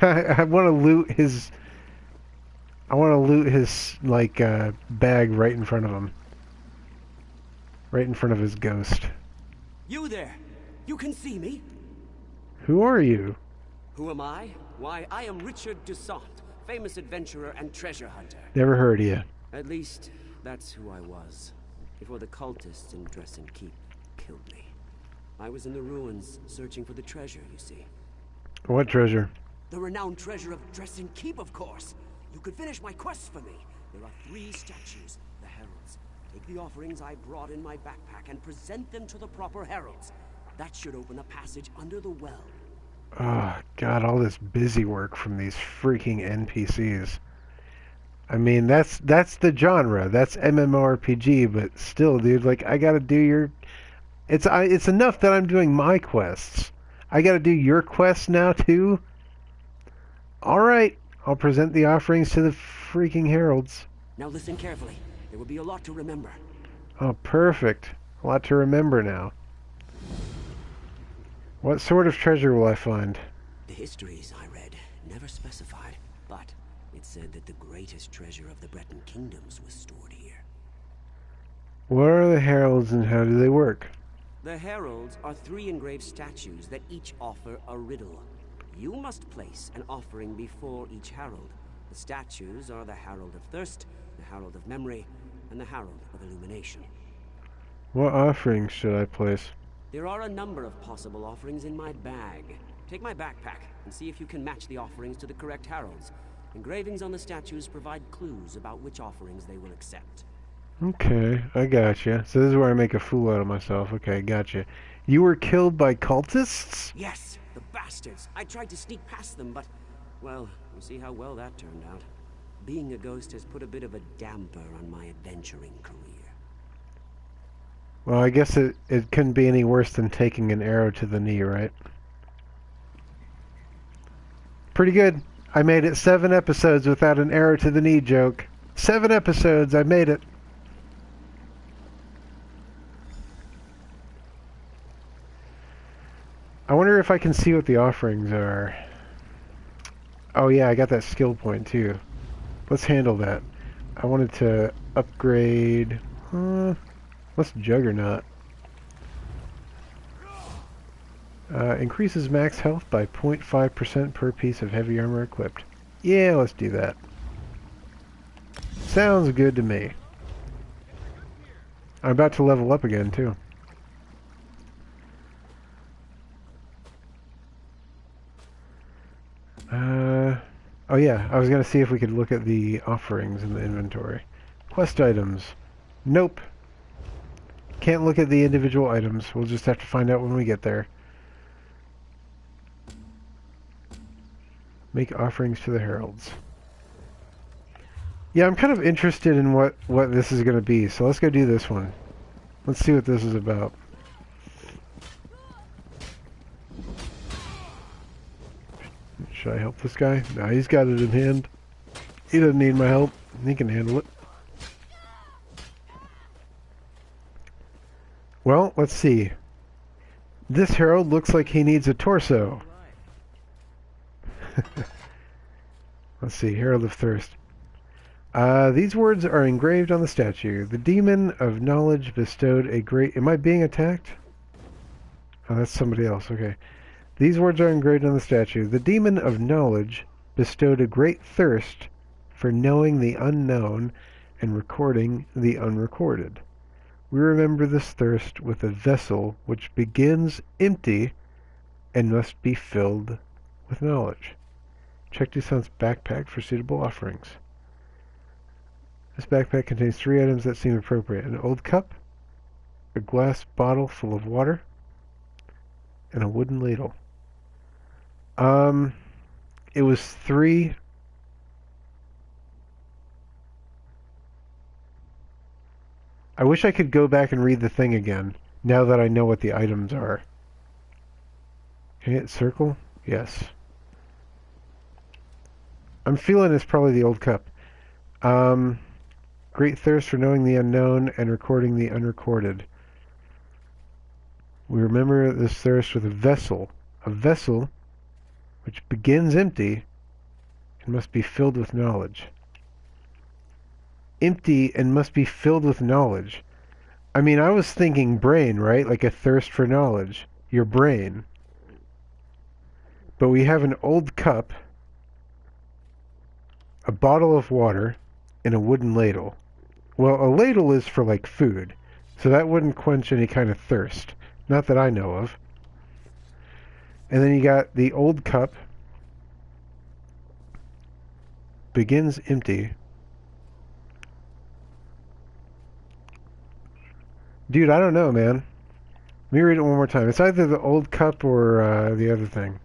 I want to loot his... like, bag right in front of him. Right in front of his ghost. You there! You can see me? Who are you? Who am I? Why, I am Richard Dusant, famous adventurer and treasure hunter. Never heard of you. At least, that's who I was. Before the cultists in Dresden Keep killed me. I was in the ruins, searching for the treasure, you see. What treasure? The renowned treasure of Dresden Keep, of course! You could finish my quest for me. There are 3 statues, the heralds. Take the offerings I brought in my backpack and present them to the proper heralds. That should open a passage under the well. Oh, God, all this busy work from these freaking NPCs. I mean, that's the genre. That's MMORPG, but still, dude, like, I gotta do your... It's enough that I'm doing my quests. I gotta do your quests now, too? Alright, I'll present the offerings to the freaking heralds. Now listen carefully. There will be a lot to remember. Oh, perfect. A lot to remember now. What sort of treasure will I find? The histories I read never specified, but it said that the greatest treasure of the Breton kingdoms was stored here. What are the heralds and how do they work? The heralds are 3 engraved statues that each offer a riddle. You must place an offering before each herald. The statues are the Herald of Thirst, the Herald of Memory, and the Herald of Illumination. What offerings should I place? There are a number of possible offerings in my bag. Take my backpack and see if you can match the offerings to the correct heralds. Engravings on the statues provide clues about which offerings they will accept. Okay, I gotcha. So this is where I make a fool out of myself. Okay, gotcha. You were killed by cultists? Yes, the bastards. I tried to sneak past them, but, well, you see how well that turned out. Being a ghost has put a bit of a damper on my adventuring career. Well, I guess it couldn't be any worse than taking an arrow to the knee, right? Pretty good. I made it 7 episodes without an arrow to the knee joke. 7 episodes, I made it. I wonder if I can see what the offerings are. Oh yeah, I got that skill point too. Let's handle that. I wanted to upgrade... what's Juggernaut? Increases max health by 0.5% per piece of heavy armor equipped. Yeah, let's do that. Sounds good to me. I'm about to level up again too. Oh yeah, I was gonna see if we could look at the offerings in the inventory. Quest items. Nope. Can't look at the individual items. We'll just have to find out when we get there. Make offerings to the heralds. Yeah, I'm kind of interested in what this is gonna be, so let's go do this one. Let's see what this is about. Should I help this guy? No, he's got it in hand. He doesn't need my help. He can handle it. Well, let's see. This herald looks like he needs a torso. Let's see, Herald of Thirst. These words are engraved on the statue. The demon of knowledge bestowed a great... Am I being attacked? Oh, that's somebody else. Okay. These words are engraved on the statue. The demon of knowledge bestowed a great thirst for knowing the unknown and recording the unrecorded. We remember this thirst with a vessel which begins empty and must be filled with knowledge. Check Toussaint's backpack for suitable offerings. This backpack contains 3 items that seem appropriate. An old cup, a glass bottle full of water, and a wooden ladle. It was 3... I wish I could go back and read the thing again, now that I know what the items are. Can I hit circle? Yes. I'm feeling it's probably the old cup. Great thirst for knowing the unknown and recording the unrecorded. We remember this thirst with a vessel which begins empty and must be filled with knowledge. Empty and must be filled with knowledge. I mean, I was thinking brain, right? Like a thirst for knowledge. Your brain. But we have an old cup, a bottle of water, and a wooden ladle. Well, a ladle is for, like, food, so that wouldn't quench any kind of thirst. Not that I know of. And then you got the old cup, begins empty. Dude, I don't know, man. Let me read it one more time. It's either the old cup or the other thing.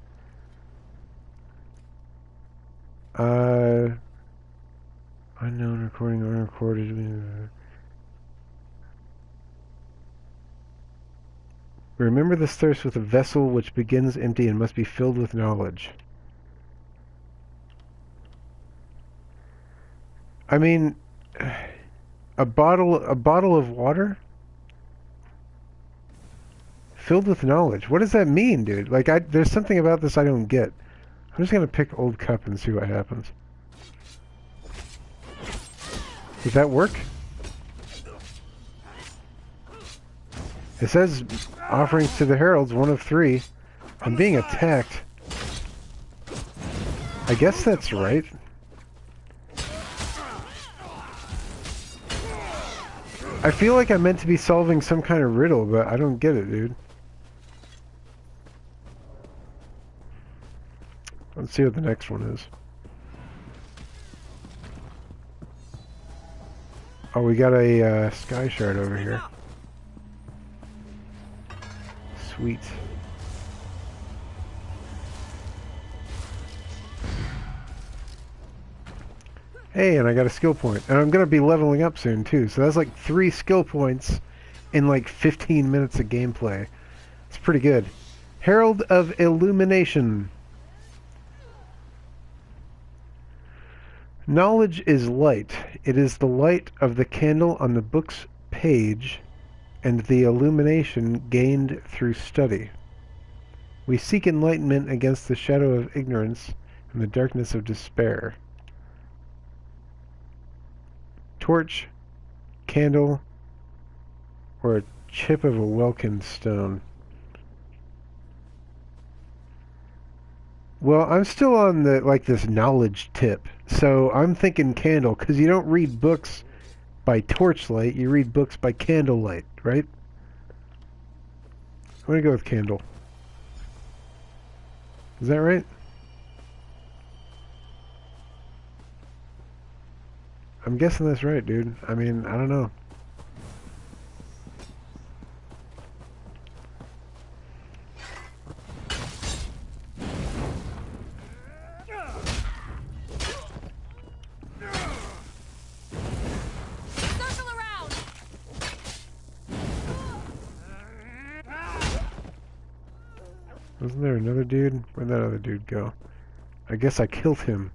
Unknown, recording, unrecorded. Remember this thirst with a vessel which begins empty and must be filled with knowledge. I mean, a bottle of water filled with knowledge. What does that mean, dude? Like, there's something about this I don't get. I'm just gonna pick old cup and see what happens. Does that work? It says offerings to the heralds, 1 of 3. I'm being attacked. I guess that's right. I feel like I'm meant to be solving some kind of riddle, but I don't get it, dude. Let's see what the next one is. Oh, we got a sky shard over here. Sweet. Hey, and I got a skill point. And I'm going to be leveling up soon, too. So that's like 3 skill points in like 15 minutes of gameplay. It's pretty good. Herald of Illumination. Knowledge is light. It is the light of the candle on the book's page and the illumination gained through study. We seek enlightenment against the shadow of ignorance and the darkness of despair. Torch, candle, or a chip of a Welkin stone. Well, I'm still on the this knowledge tip, so I'm thinking candle, because you don't read books by torchlight, you read books by candlelight, right? I'm gonna go with candle. Is that right? I'm guessing that's right, dude. I mean, I don't know. Wasn't there another dude? Where'd that other dude go? I guess I killed him.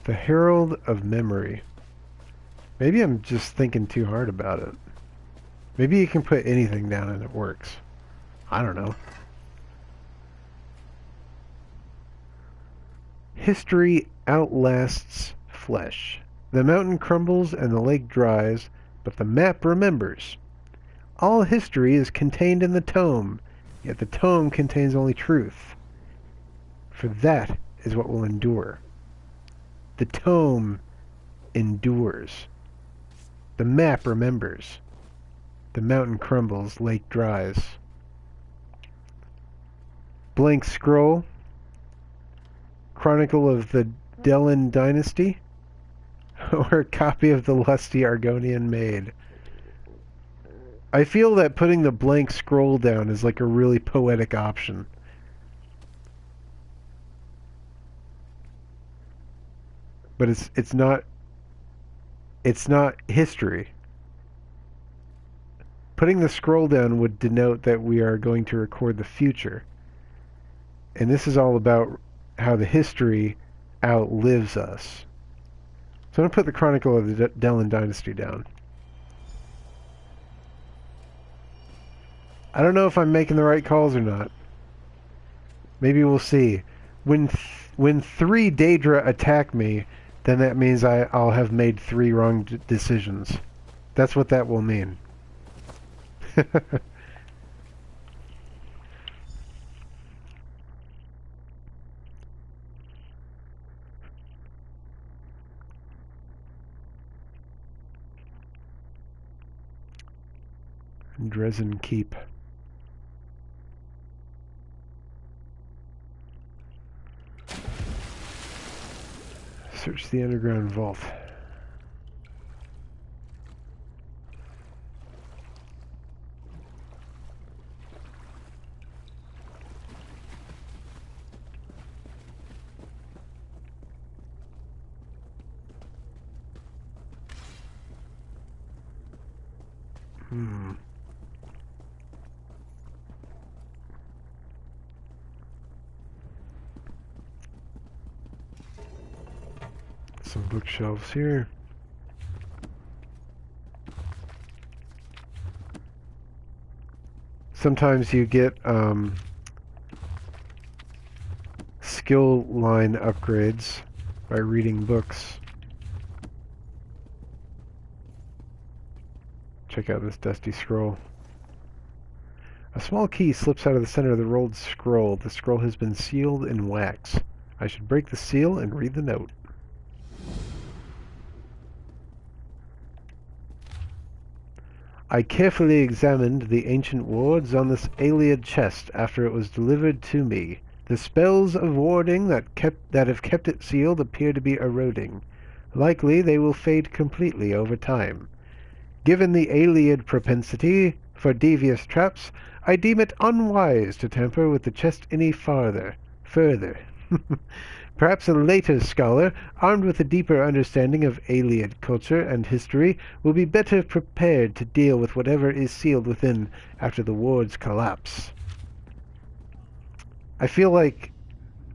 The Herald of Memory. Maybe I'm just thinking too hard about it. Maybe you can put anything down and it works. I don't know. History outlasts flesh. The mountain crumbles and the lake dries, but the map remembers. All history is contained in the tome, yet the tome contains only truth. For that is what will endure. The tome endures. The map remembers. The mountain crumbles, lake dries. Blank scroll. Chronicle of the Delin Dynasty. Or a copy of the lusty Argonian maid. I feel that putting the blank scroll down is like a really poetic option. But it's not history. Putting the scroll down would denote that we are going to record the future. And this is all about how the history outlives us. So I'm going to put the Chronicle of the Delin Dynasty down. I don't know if I'm making the right calls or not. Maybe we'll see. When 3 Daedra attack me, then that means I'll have made 3 wrong decisions. That's what that will mean. Dresden Keep. Search the underground vault. Some bookshelves here. Sometimes you get skill line upgrades by reading books. Check out this dusty scroll. A small key slips out of the center of the rolled scroll. The scroll has been sealed in wax. I should break the seal and read the note. I carefully examined the ancient wards on this Ayleid chest after it was delivered to me. The spells of warding that have kept it sealed appear to be eroding. Likely they will fade completely over time. Given the Ayleid propensity for devious traps, I deem it unwise to tamper with the chest any further. Perhaps a later scholar, armed with a deeper understanding of Ayleid culture and history, will be better prepared to deal with whatever is sealed within after the ward's collapse. I feel like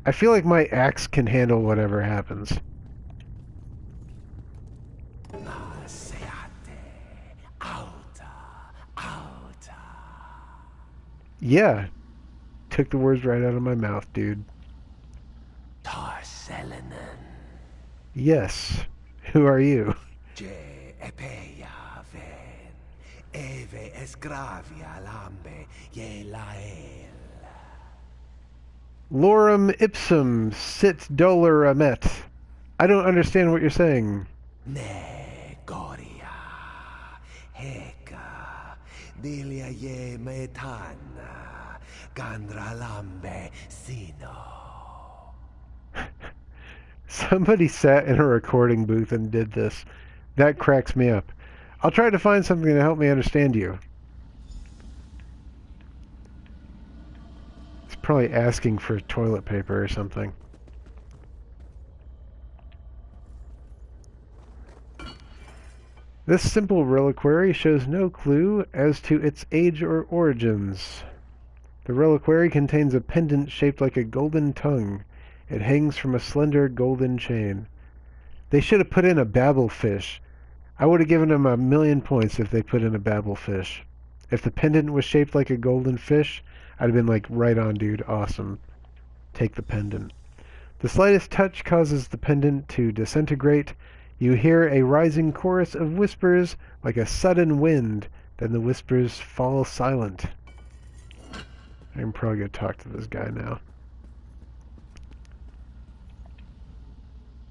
my axe can handle whatever happens. Yeah. Took the words right out of my mouth, dude. Tarselanen. Yes. Who are you? Je epeia ven. Eve esgravia lambe ye lael. Lorem ipsum sit dolor amet. I don't understand what you're saying. Ne goria. Heka. Dilia ye metana. Gandra lambe sino. Somebody sat in a recording booth and did this. That cracks me up. I'll try to find something to help me understand you. It's probably asking for toilet paper or something. This simple reliquary shows no clue as to its age or origins. The reliquary contains a pendant shaped like a golden tongue. It hangs from a slender golden chain. They should have put in a babblefish. I would have given them 1,000,000 points if they put in a babblefish. If the pendant was shaped like a golden fish, I'd have been like, right on, dude, awesome. Take the pendant. The slightest touch causes the pendant to disintegrate. You hear a rising chorus of whispers like a sudden wind. Then the whispers fall silent. I'm probably going to talk to this guy now.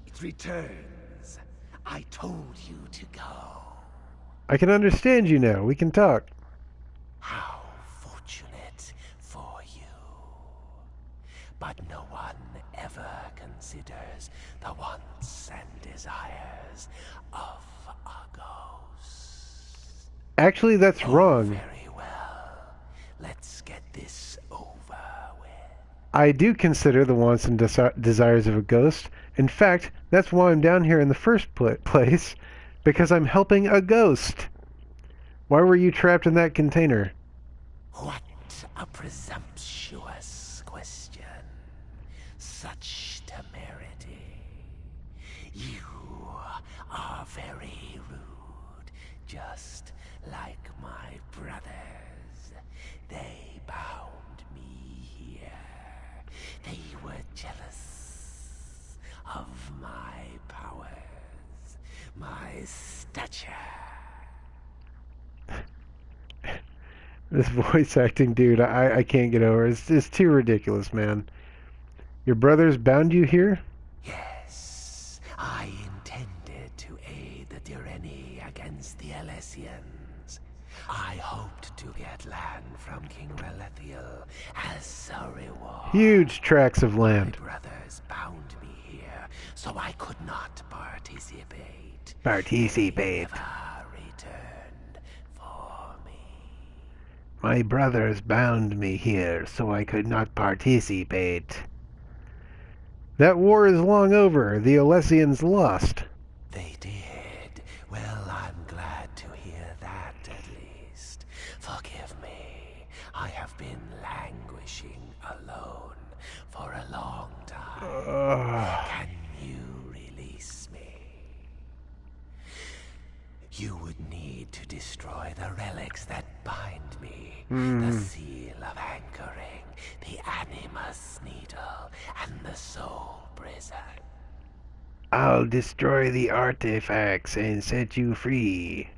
It returns. I told you to go. I can understand you now. We can talk. How fortunate for you. But no one ever considers the wants and desires of a ghost. Actually, that's wrong. Very well. Let's get this over with. I do consider the wants and desires of a ghost. In fact, that's why I'm down here in the first place, because I'm helping a ghost. Why were you trapped in that container? What a presumptuous question. Such temerity. You are very rude, just like my brothers. They bound me here. They were jealous of my powers, my stature. This voice acting dude, I can't get over. It's too ridiculous, man. Your brothers bound you here? Yes, I intended to aid the Direni against the Alessians. I hoped to get land from King Relethiel as a reward. Huge tracts of land. My brothers bound me here, so I could not participate. Participate. They never returned for me. My brothers bound me here, so I could not participate. That war is long over. The Alessians lost. They did. Well, I'm glad to hear that, at least. Forgive me. I have been languishing alone for a long time. Can you release me? You would need to destroy the relics that bind me. The seal of anchoring, the animus needle, and the soul prison. I'll destroy the artifacts and set you free.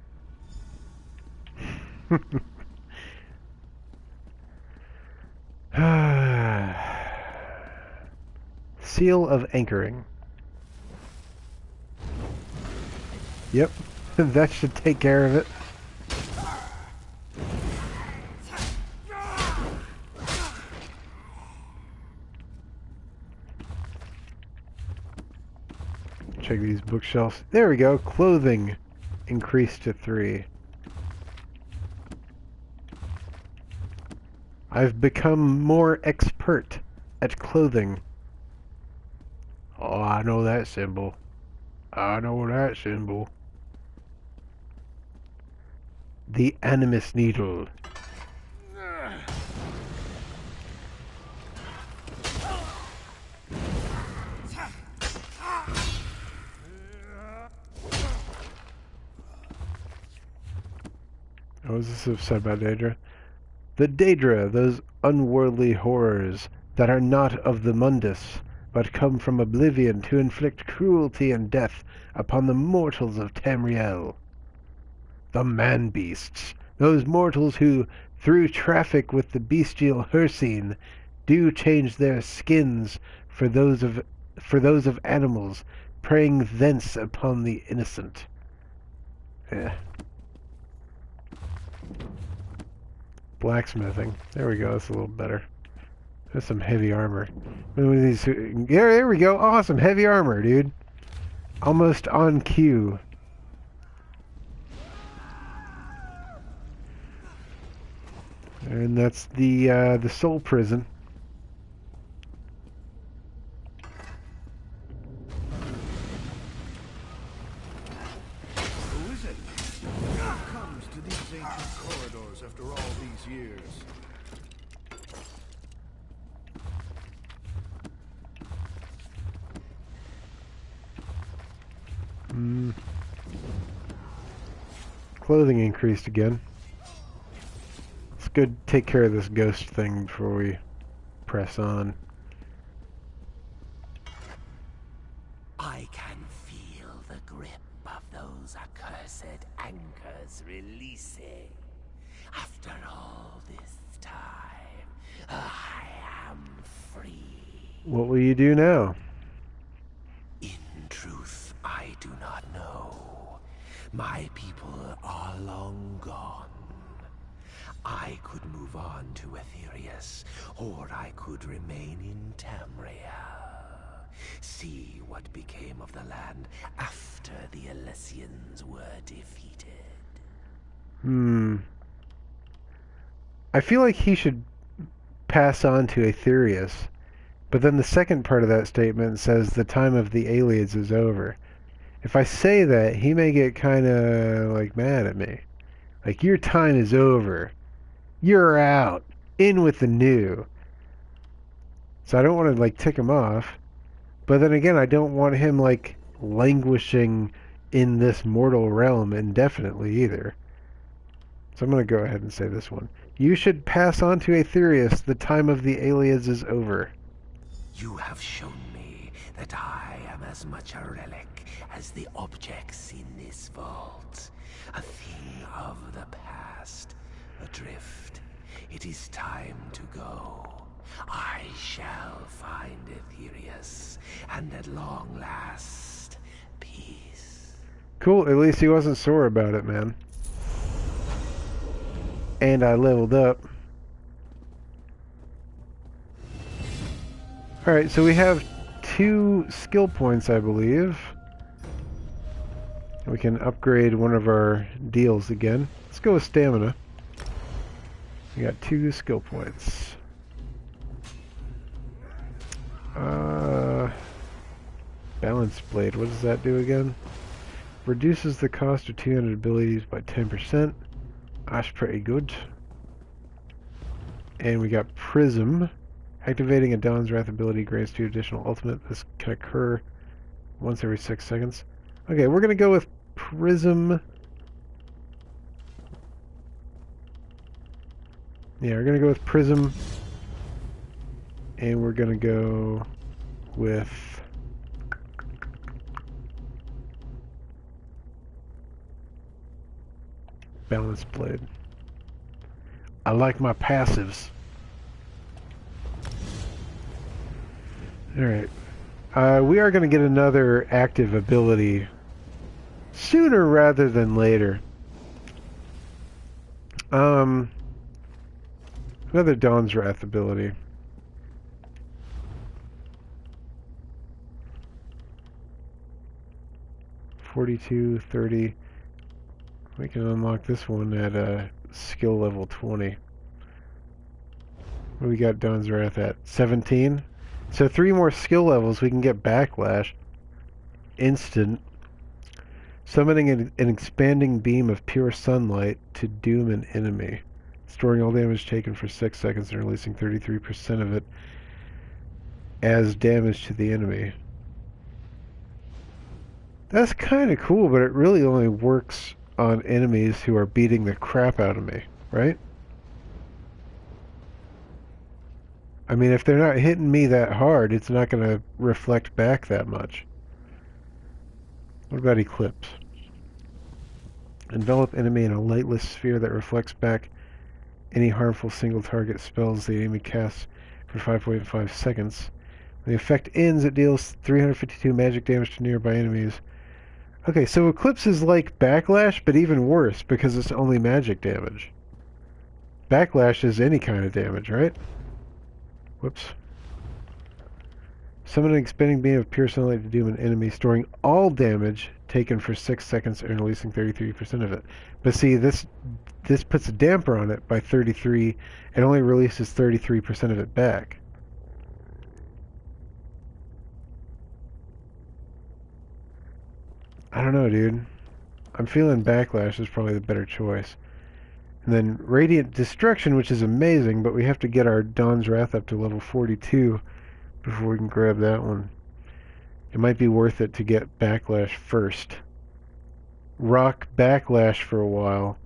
Seal of anchoring. Yep, that should take care of it. Check these bookshelves. There we go. Clothing increased to 3. I've become more expert at clothing. Oh, I know that symbol. I know that symbol. The Animus Needle. Oh, is this said by Daedra? The Daedra, those unworldly horrors that are not of the Mundus, but come from oblivion to inflict cruelty and death upon the mortals of Tamriel. The man-beasts, those mortals who, through traffic with the bestial Hircine, do change their skins for those of animals, preying thence upon the innocent. Yeah. Blacksmithing. There we go. That's a little better. That's some heavy armor. Yeah, there we go. Awesome. Heavy armor, dude. Almost on cue. And that's the soul prison. Who is it? Who comes to these ancient corridors after all these years? Clothing increased again. It's good to take care of this ghost thing before we press on. I can feel the grip of those accursed anchors releasing. After all this time, I am free. What will you do now? In truth, I do not know. My people are long gone. I could move on to Aetherius, or I could remain in Tamriel. See what became of the land after the Elysians were defeated. I feel like he should pass on to Aetherius, but then the second part of that statement says the time of the Ayleids is over. If I say that, he may get kind of, like, mad at me. Like, your time is over. You're out. In with the new. So I don't want to, like, tick him off. But then again, I don't want him, like, languishing in this mortal realm indefinitely either. So I'm going to go ahead and say this one. You should pass on to Aetherius. The time of the Ayleids is over. You have shown me that I am as much a relic as the objects in this vault. A thing of the past, adrift. It is time to go. I shall find Aetherius, and at long last, peace. Cool, at least he wasn't sore about it, man. And I leveled up. Alright, so we have 2 skill points, I believe. We can upgrade one of our deals again. Let's go with stamina. We got 2 skill points. Balance Blade, what does that do again? Reduces the cost of 200 abilities by 10%. That's pretty good. And we got Prism. Activating a Dawn's Wrath ability grants 2 additional ultimate. This can occur once every 6 seconds. Okay, we're going to go with Prism. Yeah, we're going to go with Prism. And we're going to go with Balance Blade. I like my passives. Alright. We are going to get another active ability sooner rather than later. Another Dawn's Wrath ability. 42, 30. We can unlock this one at skill level 20. What do we got Dawn's Wrath at? 17? So 3 more skill levels, we can get Backlash. Instant. Summoning an expanding beam of pure sunlight to doom an enemy. Storing all damage taken for 6 seconds and releasing 33% of it as damage to the enemy. That's kind of cool, but it really only works on enemies who are beating the crap out of me, right? I mean, if they're not hitting me that hard, it's not going to reflect back that much. What about Eclipse? Envelop enemy in a lightless sphere that reflects back any harmful single target spells the enemy casts for 5.5 seconds. When the effect ends, it deals 352 magic damage to nearby enemies. Okay, so Eclipse is like Backlash, but even worse, because it's only magic damage. Backlash is any kind of damage, right? Whoops. Summon an expanding beam of pure sunlight to doom an enemy, storing all damage taken for 6 seconds and releasing 33% of it. But see, this puts a damper on it by 33 and only releases 33% of it back. I don't know, dude. I'm feeling Backlash is probably the better choice. And then Radiant Destruction, which is amazing, but we have to get our Dawn's Wrath up to level 42 before we can grab that one. It might be worth it to get Backlash first. Rock Backlash for a while,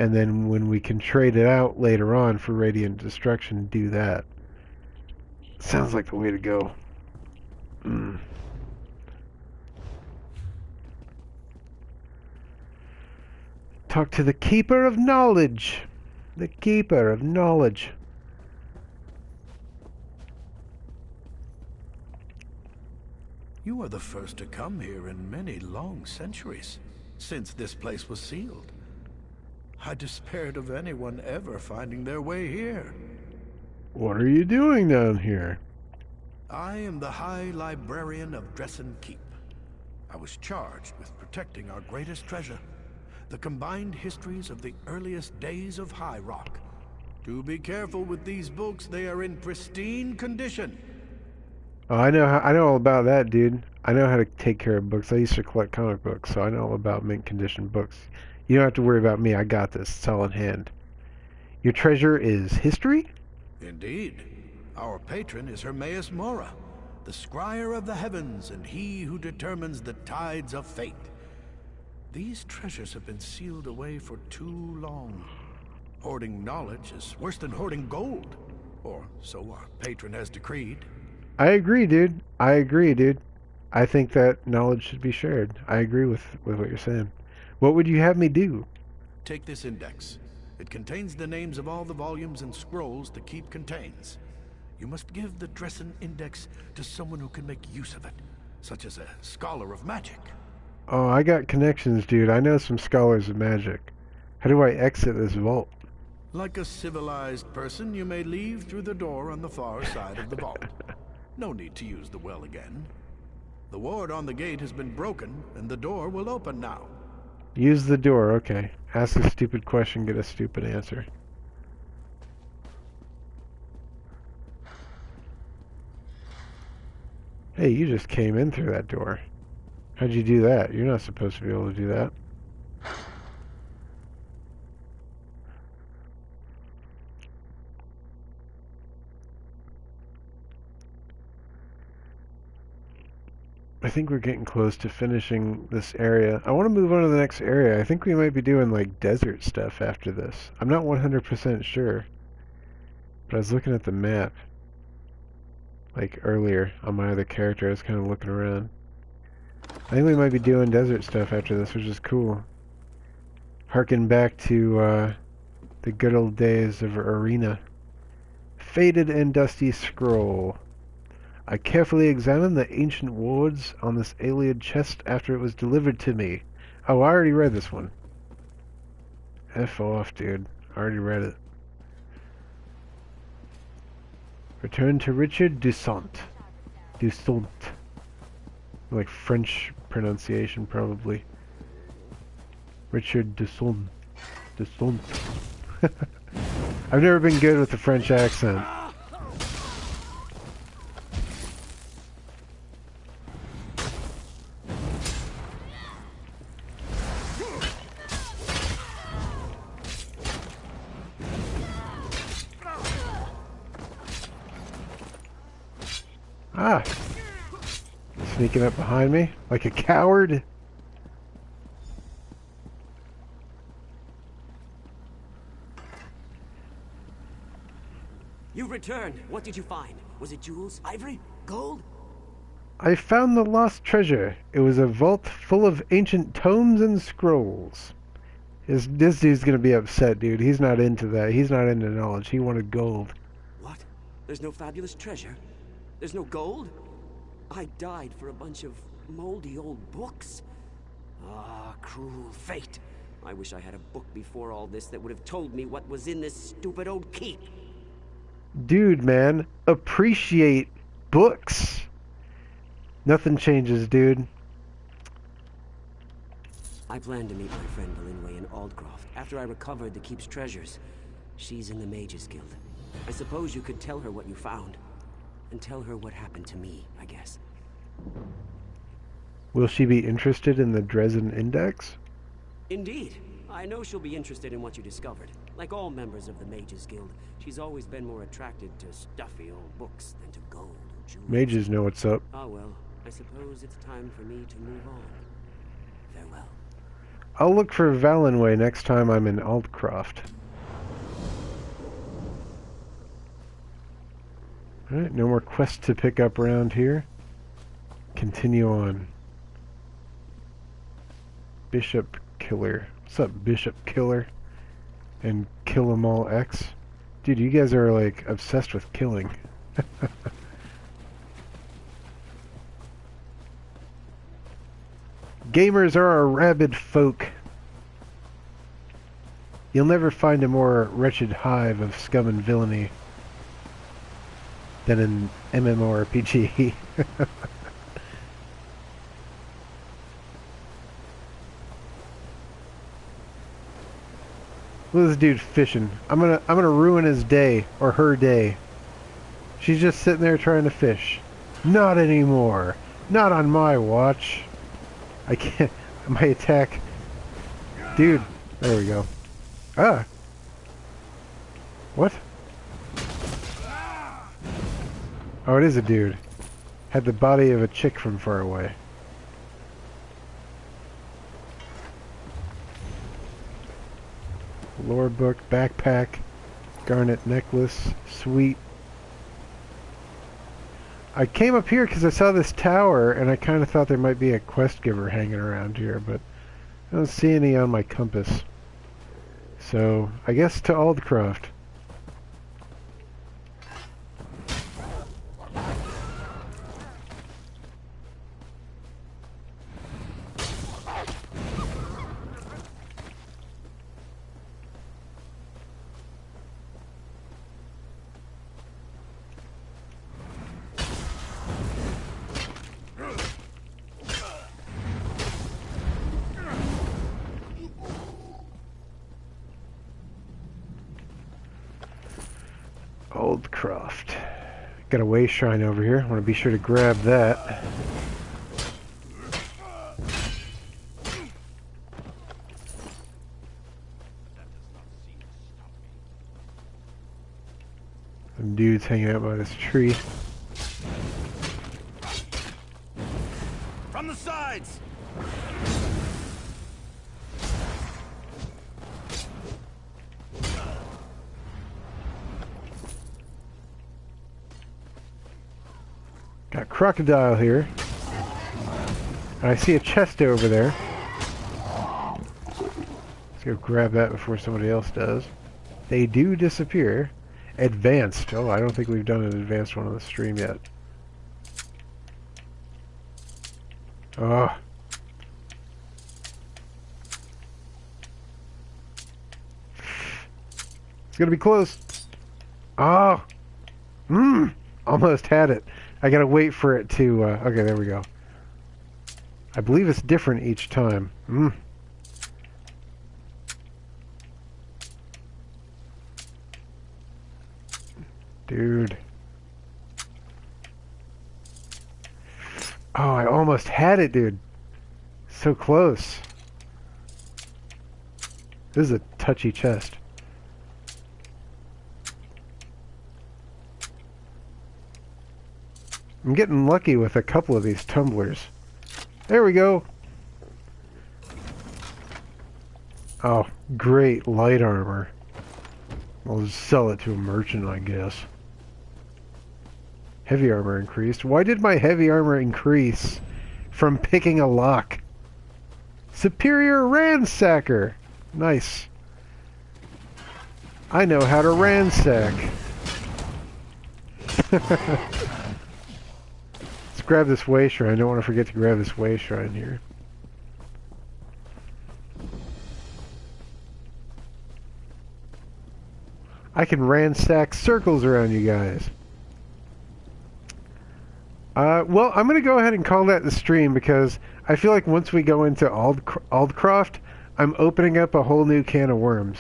and then when we can trade it out later on for Radiant Destruction, do that. Sounds like the way to go. Talk to the Keeper of Knowledge. The Keeper of Knowledge. You are the first to come here in many long centuries, since this place was sealed. I despaired of anyone ever finding their way here. What are you doing down here? I am the High Librarian of Dressen Keep. I was charged with protecting our greatest treasure, the combined histories of the earliest days of High Rock. Do be careful with these books, they are in pristine condition. Oh, I know all about that, dude. I know how to take care of books. I used to collect comic books, so I know all about mint condition books. You don't have to worry about me. I got this. It's all in hand. Your treasure is history? Indeed. Our patron is Hermaeus Mora, the scryer of the heavens and he who determines the tides of fate. These treasures have been sealed away for too long. Hoarding knowledge is worse than hoarding gold, or so our patron has decreed. I agree, dude. I think that knowledge should be shared. I agree with what you're saying. What would you have me do? Take this index. It contains the names of all the volumes and scrolls the keep contains. You must give the Dressen Index to someone who can make use of it, such as a scholar of magic. Oh, I got connections, dude. I know some scholars of magic. How do I exit this vault? Like a civilized person, you may leave through the door on the far side of the vault. No need to use the well again. The ward on the gate has been broken, and the door will open now. Use the door, okay. Ask a stupid question, get a stupid answer. Hey, you just came in through that door. How'd you do that? You're not supposed to be able to do that. I think we're getting close to finishing this area. I want to move on to the next area. I think we might be doing like desert stuff after this. I'm not 100% sure. But I was looking at the map like earlier on my other character. I was kind of looking around. I think we might be doing desert stuff after this, which is cool. Harken back to the good old days of Arena. Faded and dusty scroll. I carefully examined the ancient wards on this alien chest after it was delivered to me. Oh, I already read this one. F off, dude. I already read it. Return to Richard Dussault. Like French pronunciation, probably. Richard Desson. Desson. I've never been good with the French accent. Ah! Sneaking up behind me like a coward. You returned. What did you find? Was it jewels, ivory, gold? I found the lost treasure. It was a vault full of ancient tomes and scrolls. This dude's gonna be upset, dude. He's not into that. He's not into knowledge. He wanted gold. What? There's no fabulous treasure? There's no gold? I died for a bunch of moldy old books. Ah, cruel fate. I wish I had a book before all this that would have told me what was in this stupid old keep. Dude, man, appreciate books. Nothing changes, dude. I plan to meet my friend Valinwe in Aldcroft after I recovered the keep's treasures. She's in the Mages Guild. I suppose you could tell her what you found. And tell her what happened to me, I guess. Will she be interested in the Dresden Index? Indeed. I know she'll be interested in what you discovered. Like all members of the Mages Guild, she's always been more attracted to stuffy old books than to gold or jewels. Mages know what's up. Ah well, I suppose it's time for me to move on. Farewell. I'll look for Valinwe next time I'm in Aldcroft. Alright, no more quests to pick up around here. Continue on. Bishop Killer. What's up, Bishop Killer? And Kill 'Em All X? Dude, you guys are like obsessed with killing. Gamers are a rabid folk. You'll never find a more wretched hive of scum and villainy than an MMORPG. Look at this dude fishing. I'm gonna ruin his day or her day. She's just sitting there trying to fish. Not anymore. Not on my watch. I can't. My attack. Dude. There we go. Ah. What? Oh, it is a dude. Had the body of a chick from far away. Lore book, backpack, garnet necklace, sweet. I came up here because I saw this tower and I kind of thought there might be a quest giver hanging around here, but I don't see any on my compass. So, I guess to Aldcroft. Aldcroft. Got a way shrine over here. Want to be sure to grab that. Some dudes hanging out by this tree. From the sides! Got crocodile here. I see a chest over there. Let's go grab that before somebody else does. They do disappear. Advanced. Oh, I don't think we've done an advanced one on the stream yet. Oh. It's gonna be close. Oh. Almost had it. I gotta wait for it to, okay, there we go. I believe it's different each time. Dude. Oh, I almost had it, dude. So close. This is a touchy chest. I'm getting lucky with a couple of these tumblers. There we go. Oh, great light armor. I'll just sell it to a merchant, I guess. Heavy armor increased. Why did my heavy armor increase from picking a lock? Superior ransacker. Nice. I know how to ransack. Let's grab this way shrine. I don't want to forget to grab this way shrine here. I can ransack circles around you guys. Well, I'm going to go ahead and call that the stream because I feel like once we go into Aldcroft, I'm opening up a whole new can of worms.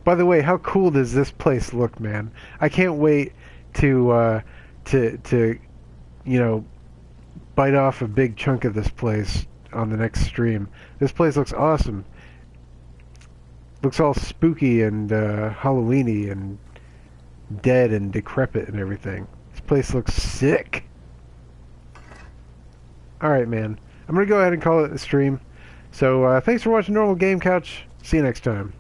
By the way, how cool does this place look, man? I can't wait to you know, bite off a big chunk of this place on the next stream. This place looks awesome. Looks all spooky and Halloween-y and dead and decrepit and everything. This place looks sick. Alright, man. I'm going to go ahead and call it a stream. So, thanks for watching Normal Game Couch. See you next time.